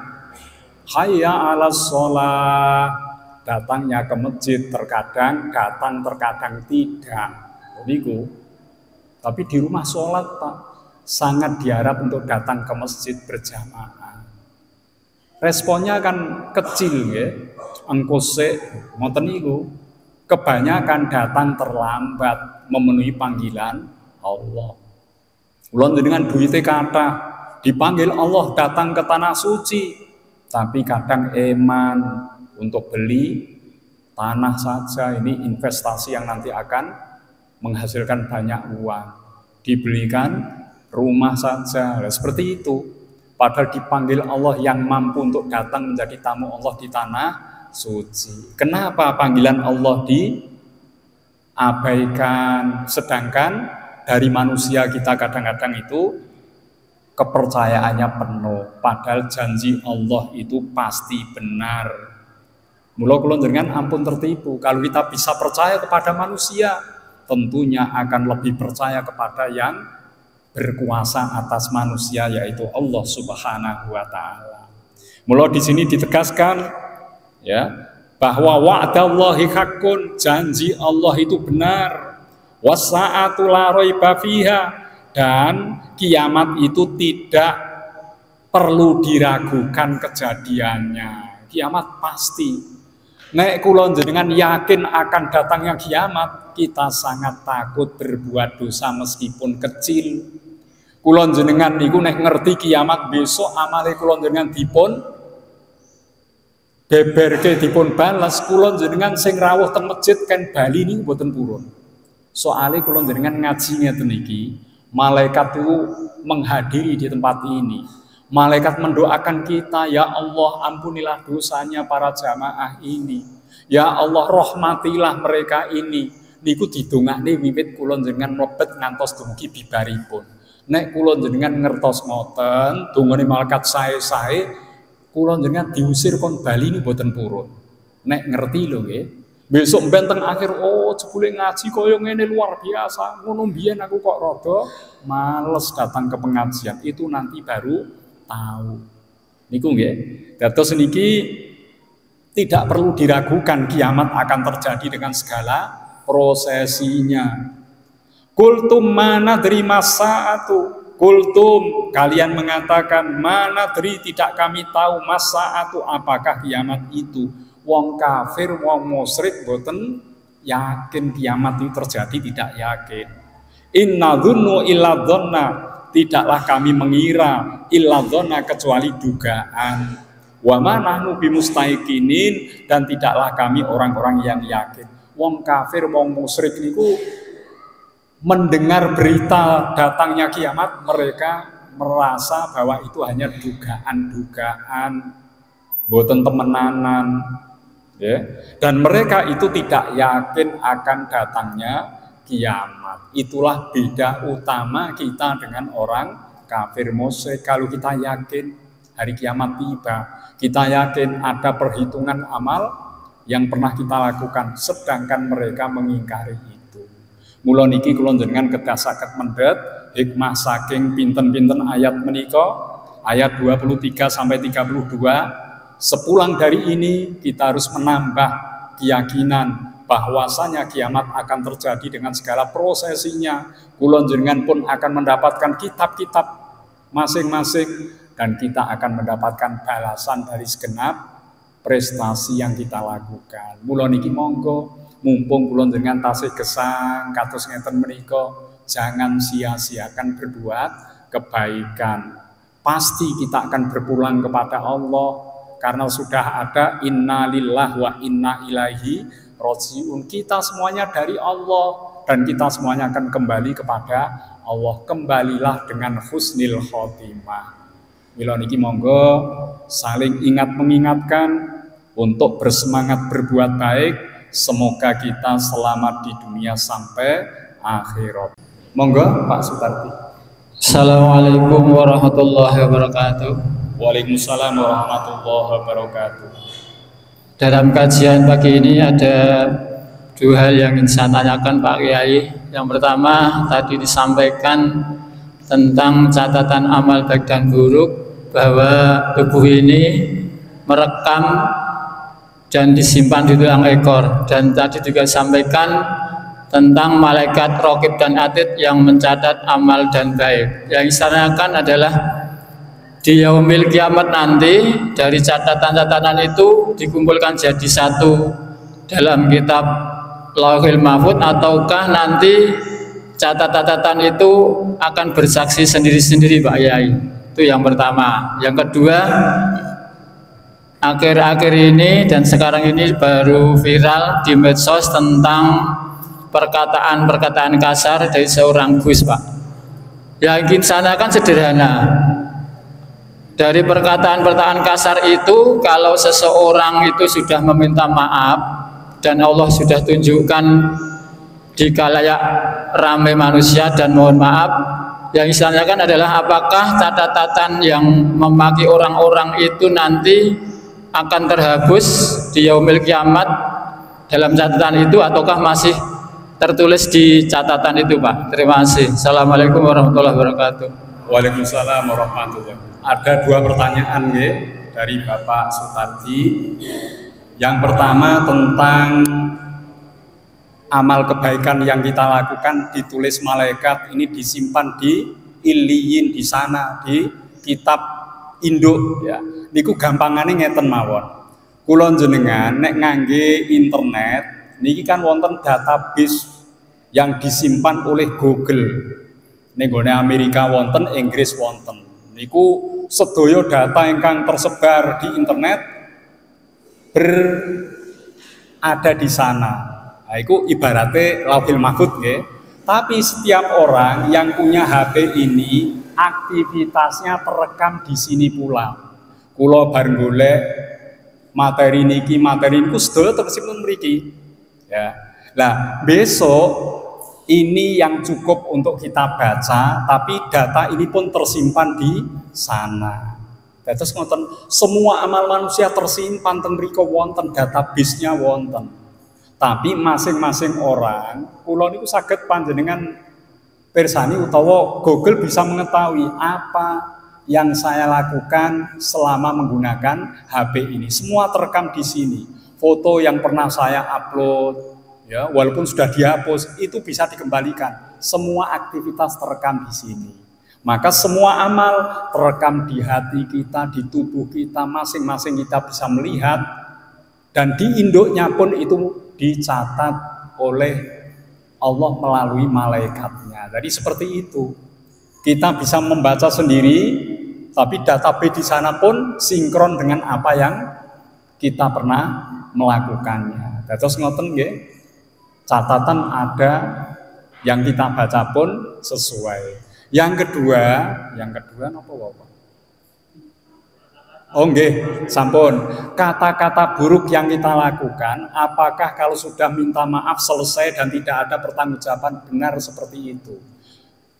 hayya 'alas shalah, datangnya ke masjid, terkadang datang, terkadang tidak. Niku. Tapi di rumah sholat Pak, sangat diharap untuk datang ke masjid berjamaah. Responnya kan kecil ya, engkose ngoten niku. Kebanyakan datang terlambat memenuhi panggilan Allah. Kula njenengan duwite kathah, dipanggil Allah datang ke tanah suci, tapi kadang eman untuk beli tanah saja. Ini investasi yang nanti akan menghasilkan banyak uang. Dibelikan rumah saja, seperti itu. Padahal dipanggil Allah yang mampu untuk datang menjadi tamu Allah di tanah suci. Kenapa panggilan Allah diabaikan? Sedangkan dari manusia kita kadang-kadang itu kepercayaannya penuh. Padahal janji Allah itu pasti benar. Mula kula njenengan ampun tertipu. Kalau kita bisa percaya kepada manusia, tentunya akan lebih percaya kepada yang berkuasa atas manusia, yaitu Allah Subhanahu wa taala. Mula di sini ditegaskan ya bahwa wa'dallahi haqqun, janji Allah itu benar. Was-sa'atu la raiba fiha, dan kiamat itu tidak perlu diragukan kejadiannya. Kiamat pasti. Nek kula njenengan yakin akan datangnya kiamat, kita sangat takut berbuat dosa meskipun kecil. Kula jenengan niku nek ngerti kiamat besok amale kula jenengan dipun beberke dipun balas, kula jenengan sing rawuh teng masjid kan bali niku mboten purun. Soale kula jenengan ngaji ngeten iki, malaikat itu menghadiri di tempat ini. Malaikat mendoakan kita, ya Allah ampunilah dosanya para jamaah ini. Ya Allah rahmatilah mereka ini. Niku didongakne wiwit kula jenengan mlebet ngantos dumugi bibaripun. Nek kula jenengan ngertos ngoten, dongane malaikat sae-sae, kula jenengan diusir kon bali niku mboten purun. Nek ngerti lho nggih. Besok benteng akhir, oh jebule ngaji koyo ngene luar biasa. Ngono mbiyen aku kok rada males datang ke pengajian. Itu nanti baru tahu. Niku nggih. Dados niki tidak perlu diragukan kiamat akan terjadi dengan segala prosesinya. Kultum mana dari masa itu, kultum kalian mengatakan mana dari tidak kami tahu masa itu apakah kiamat itu. Wong kafir, wong musyrik boten yakin kiamat itu terjadi, tidak yakin. Inna dzunnu illa dzanna, tidaklah kami mengira illa dzanna kecuali dugaan. Wa ma nahnu bimustaiqinin, dan tidaklah kami orang-orang yang yakin. Wong kafir, wong musyrik niku mendengar berita datangnya kiamat, mereka merasa bahwa itu hanya dugaan-dugaan, boten temenanan, ya. Dan mereka itu tidak yakin akan datangnya kiamat. Itulah beda utama kita dengan orang kafir musyrik. Kalau kita yakin hari kiamat tiba, kita yakin ada perhitungan amal yang pernah kita lakukan, sedangkan mereka mengingkari itu. Mula niki kula jenengan kedah saged mendhet hikmah saking pinten-pinten ayat menika, ayat 23 sampai 32. Sepulang dari ini kita harus menambah keyakinan bahwasanya kiamat akan terjadi dengan segala prosesinya. Kula jenengan pun akan mendapatkan kitab-kitab masing-masing dan kita akan mendapatkan balasan dari segenap prestasi yang kita lakukan. Mula niki monggo mumpung kula jenengan tasih gesang kados ngeten menika, jangan sia-siakan berbuat kebaikan. Pasti kita akan berpulang kepada Allah karena sudah ada innalillahi wa inna ilaihi rajiun. Kita semuanya dari Allah dan kita semuanya akan kembali kepada Allah. Kembalilah dengan husnil khotimah. Mila niki monggo saling ingat mengingatkan untuk bersemangat berbuat baik. Semoga kita selamat di dunia sampai akhirat. Monggo Pak Sutarti.
Assalamualaikum warahmatullahi wabarakatuh.
Waalaikumsalam warahmatullahi wabarakatuh.
Dalam kajian pagi ini ada dua hal yang ingin saya tanyakan Pak Kiai. Yang pertama tadi disampaikan tentang catatan amal baik dan buruk, bahwa tubuh ini merekam dan disimpan di tulang ekor, dan tadi juga disampaikan tentang malaikat raqib dan atid yang mencatat amal dan baik. Yang disarankan adalah di yaumil kiamat nanti dari catatan-catatan itu dikumpulkan jadi satu dalam kitab Lauhil Mahfuz, ataukah nanti catatan-catatan itu akan bersaksi sendiri-sendiri Pak Yai? Itu yang pertama. Yang kedua, akhir-akhir ini dan sekarang ini baru viral di medsos tentang perkataan-perkataan kasar dari seorang Gus Pak. Yang ingin sana kan sederhana. Dari perkataan-perkataan kasar itu, kalau seseorang itu sudah meminta maaf dan Allah sudah tunjukkan di khalayak ramai manusia dan mohon maaf, yang istilahnya kan adalah apakah catatan yang memaki orang-orang itu nanti akan terhapus di yaumil kiamat dalam catatan itu, ataukah masih tertulis di catatan itu Pak? Terima kasih. Assalamualaikum warahmatullahi wabarakatuh.
Waalaikumsalam warahmatullahi wabarakatuh. Ada dua pertanyaan ya dari Bapak Sutarji. Yang pertama tentang amal kebaikan yang kita lakukan ditulis malaikat, ini disimpan di Iliyin di sana, di kitab induk ya. Niku gampangane ngeten mawon. Kula jenengan nek ngangge internet niki kan wonten database yang disimpan oleh Google. ning gone Amerika wonten, Inggris wonten. Niku sedaya data ingkang tersebar di internet berada di sana. Nah, itu ibaratnya lauhil mahfud nggih. Tapi setiap orang yang punya HP ini aktivitasnya terekam di sini pula. Kula bar golek materi niki sedaya tersipun mriki. Ya. Nah, besok ini yang cukup untuk kita baca, tapi data ini pun tersimpan di sana. Terus ngoten, semua amal manusia tersimpan ten mriku wonten, database-nya wonten. Tapi masing-masing orang, kula niku saged panjenengan pirsani utawa Google bisa mengetahui apa yang saya lakukan selama menggunakan HP ini. Semua terekam di sini. Foto yang pernah saya upload, ya, walaupun sudah dihapus, itu bisa dikembalikan. Semua aktivitas terekam di sini. Maka semua amal terekam di hati kita, di tubuh kita, masing-masing kita bisa melihat. Dan di induknya pun itu dicatat oleh Allah melalui malaikatnya. Jadi seperti itu. Kita bisa membaca sendiri, tapi database di sana pun sinkron dengan apa yang kita pernah melakukannya. Terus ngoten nggih, catatan ada, yang kita baca pun sesuai. Yang kedua napa Bapak? Oh nggih, sampun. Kata-kata buruk yang kita lakukan, apakah kalau sudah minta maaf selesai dan tidak ada pertanggungjawaban, benar seperti itu?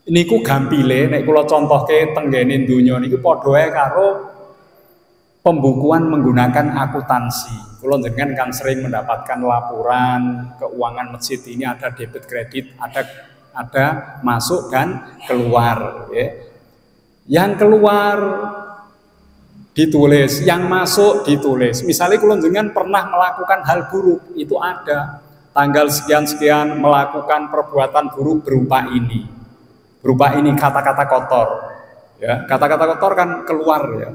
Niku gampile, nek kula contohke tenggene donya niku padha wae karo pembukuan menggunakan akuntansi. Kula jenengan kan sering mendapatkan laporan keuangan masjid ini ada debit kredit, ada masuk dan keluar, ya. Yang keluar ditulis, yang masuk ditulis. Misalnya kalau jenengan pernah melakukan hal buruk, itu ada tanggal sekian-sekian melakukan perbuatan buruk berupa ini kata-kata kotor, ya, kata-kata kotor kan keluar, ya.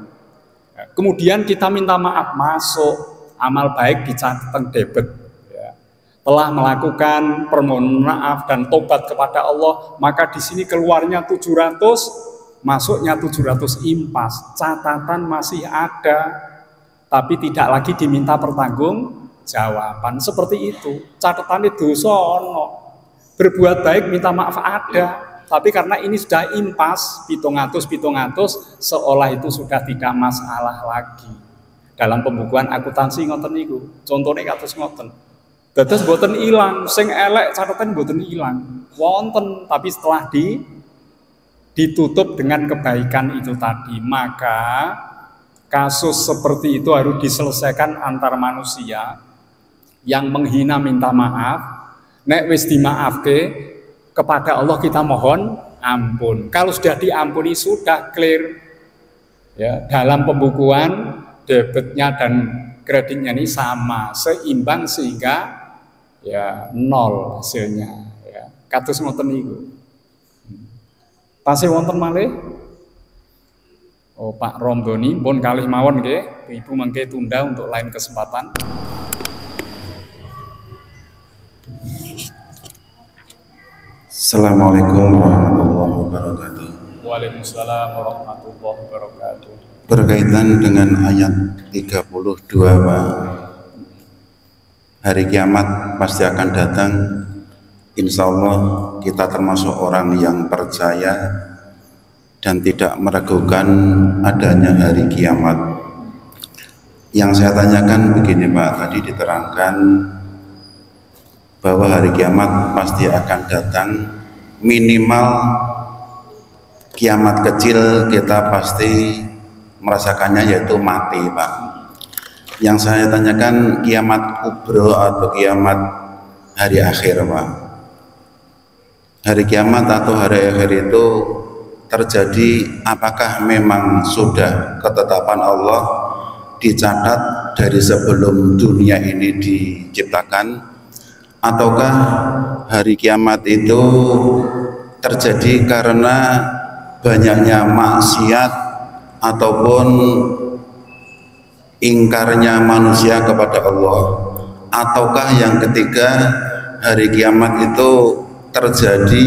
Kemudian kita minta maaf, masuk amal baik dicatat debit, ya. Telah melakukan permohonan maaf dan tobat kepada Allah, maka di sini keluarnya 700. Masuknya 700 impas, catatan masih ada, tapi tidak lagi diminta pertanggungjawaban. Seperti itu, catatannya dosa ono, berbuat baik minta maaf ada, tapi karena ini sudah impas, 700, seolah itu sudah tidak masalah lagi. Dalam pembukuan akuntansi ngoten niku, contohnya kados ngoten. Dados mboten ilang, sing elek catatan mboten ilang, wonten, tapi setelah ditutup dengan kebaikan itu tadi. Maka kasus seperti itu harus diselesaikan antar manusia. Yang menghina minta maaf, nek wis dimaafke, kepada Allah kita mohon ampun. Kalau sudah diampuni sudah clear, ya, dalam pembukuan debitnya dan kreditnya ini sama, seimbang sehingga ya nol hasilnya, ya. Kados ngoten niku. Tasih wonten malih? Oh, Pak Romdoni, pun kalih mawon nggih. Ibu mangke tunda untuk lain kesempatan.
Assalamualaikum warahmatullahi wabarakatuh.
Waalaikumsalam warahmatullahi wabarakatuh.
Berkaitan dengan ayat 32, Pak. Hari kiamat pasti akan datang. Insya Allah kita termasuk orang yang percaya dan tidak meragukan adanya hari kiamat. Yang saya tanyakan begini Pak, tadi diterangkan bahwa hari kiamat pasti akan datang, minimal kiamat kecil kita pasti merasakannya yaitu mati Pak. Yang saya tanyakan kiamat kubro atau kiamat hari akhir Pak. Hari kiamat atau hari akhir itu terjadi apakah memang sudah ketetapan Allah dicatat dari sebelum dunia ini diciptakan, ataukah hari kiamat itu terjadi karena banyaknya maksiat ataupun ingkarnya manusia kepada Allah, ataukah yang ketiga hari kiamat itu terjadi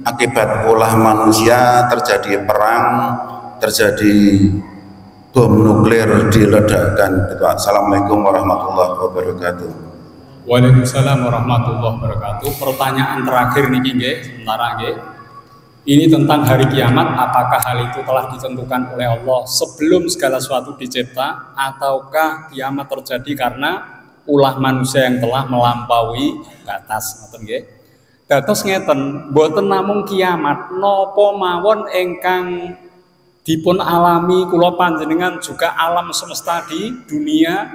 akibat ulah manusia terjadi perang, terjadi bom nuklir diledakkan. Assalamualaikum warahmatullahi wabarakatuh.
Waalaikumsalam warahmatullahi wabarakatuh. Pertanyaan terakhir niki nggih, sementara nggih. Ini tentang hari kiamat, apakah hal itu telah ditentukan oleh Allah sebelum segala sesuatu dicipta, ataukah kiamat terjadi karena ulah manusia yang telah melampaui batas, ngoten nggih. Dados ngeten, boten namung kiamat napa mawon ingkang dipun alami kula panjenengan juga alam semesta di dunia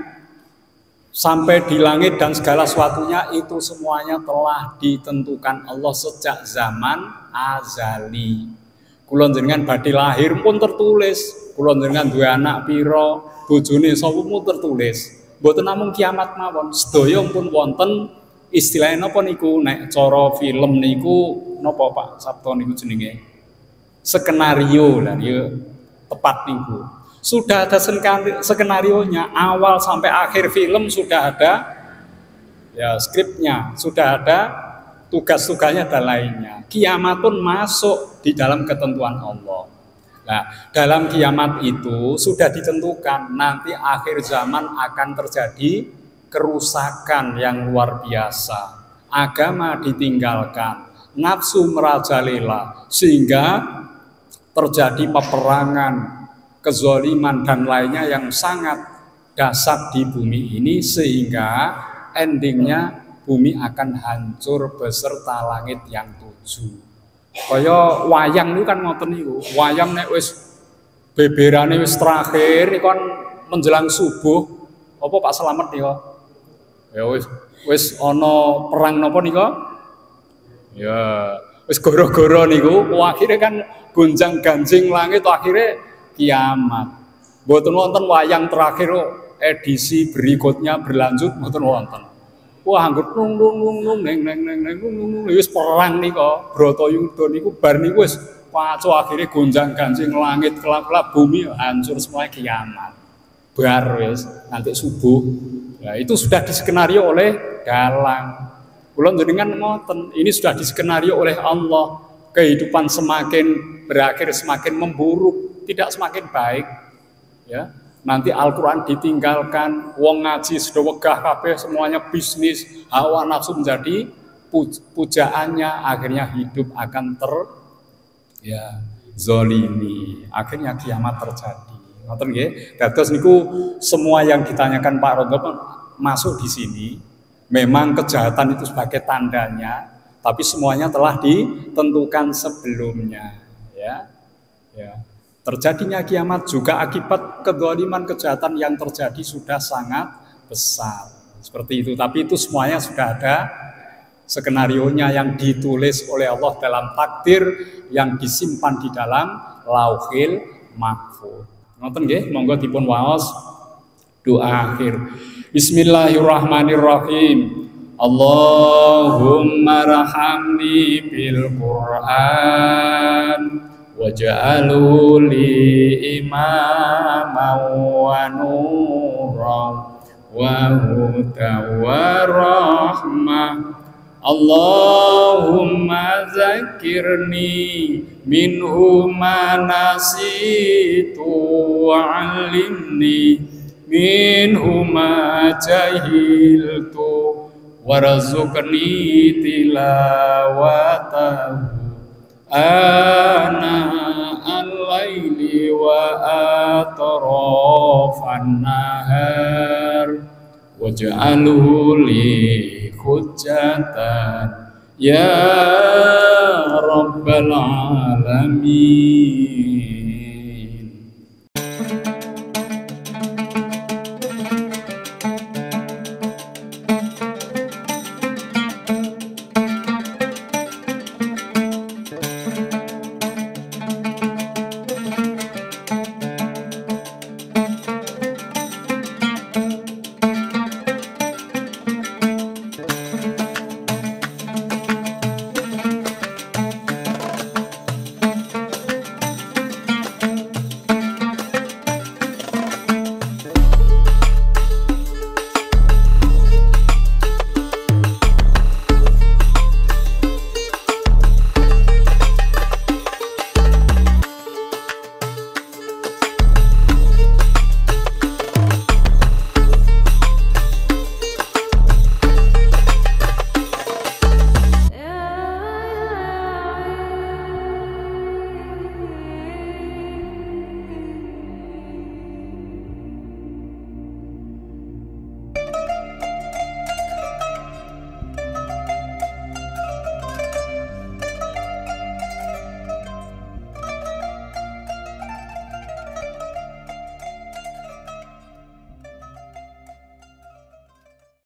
sampai di langit dan segala sesuatunya itu semuanya telah ditentukan Allah sejak zaman azali. Kula jenengan badhe lahir pun tertulis, kula jenengan duwe anak pira, bojone sapa pun tertulis. Mboten namung kiamat mawon, sedaya pun wonten istilahnya napa niku nek cara film niku napa Pak Sabto niku jenenge? Skenario lah ya tepat niku. Sudah ada skenarionya awal sampai akhir film sudah ada ya skripnya, sudah ada tugas-tugasnya dan lainnya. Kiamat pun masuk di dalam ketentuan Allah. Nah, dalam kiamat itu sudah ditentukan nanti akhir zaman akan terjadi kerusakan yang luar biasa. Agama ditinggalkan, nafsu merajalela sehingga terjadi peperangan, kezaliman dan lainnya yang sangat dahsyat di bumi ini sehingga endingnya bumi akan hancur beserta langit yang 7. Kaya wayang itu kan ngoten niku. Wayang nek wis beberane wis terakhir iku kan menjelang subuh apa Pak Slamet nika? Ya wis ana perang napa nika? Ya wis goro-goro niku akhirnya kan gonjang-ganjing langit akhirnya kiamat. Mboten wonten wayang terakhir edisi berikutnya berlanjut mboten wonten. Wah anggur nung neng wis perang nika Bratayuda niku bar niku wis pacu akhirnya gonjang-ganjing langit kelap-kelap bumi hancur semua kiamat. Bar wis nanti subuh. Ya itu sudah diskenario oleh dalang. Kula njenengan ngoten, ini sudah diskenario oleh Allah. Kehidupan semakin berakhir semakin memburuk, tidak semakin baik. Ya, nanti Al-Qur'an ditinggalkan, wong ngaji sudah wegah kabeh semuanya bisnis, hawa nafsu menjadi pujaannya, akhirnya hidup akan zalimi. Akhirnya kiamat terjadi. Ngoten nggih. Dados niku semua yang ditanyakan Pak Rondo masuk di sini. Memang kejahatan itu sebagai tandanya, tapi semuanya telah ditentukan sebelumnya, ya. Terjadinya kiamat juga akibat kezaliman kejahatan yang terjadi sudah sangat besar. Seperti itu, tapi itu semuanya sudah ada skenarionya yang ditulis oleh Allah dalam takdir yang disimpan di dalam Lauhil Mahfuz. Ngoten nggih, monggo dipun waos doa akhir. Bismillahirrahmanirrahim. Allahumma rahamni bil Qur'an waj'alhu li imaman wa nuran wa hudan wa rahmah. Allahumma zakirni minhu ma nasitu wa'allimni minhu ma jahiltu warzuqni tilawatahu ana al-laili wa atrafan nahar waj'alhu li hujjatan ya rabbal alamin.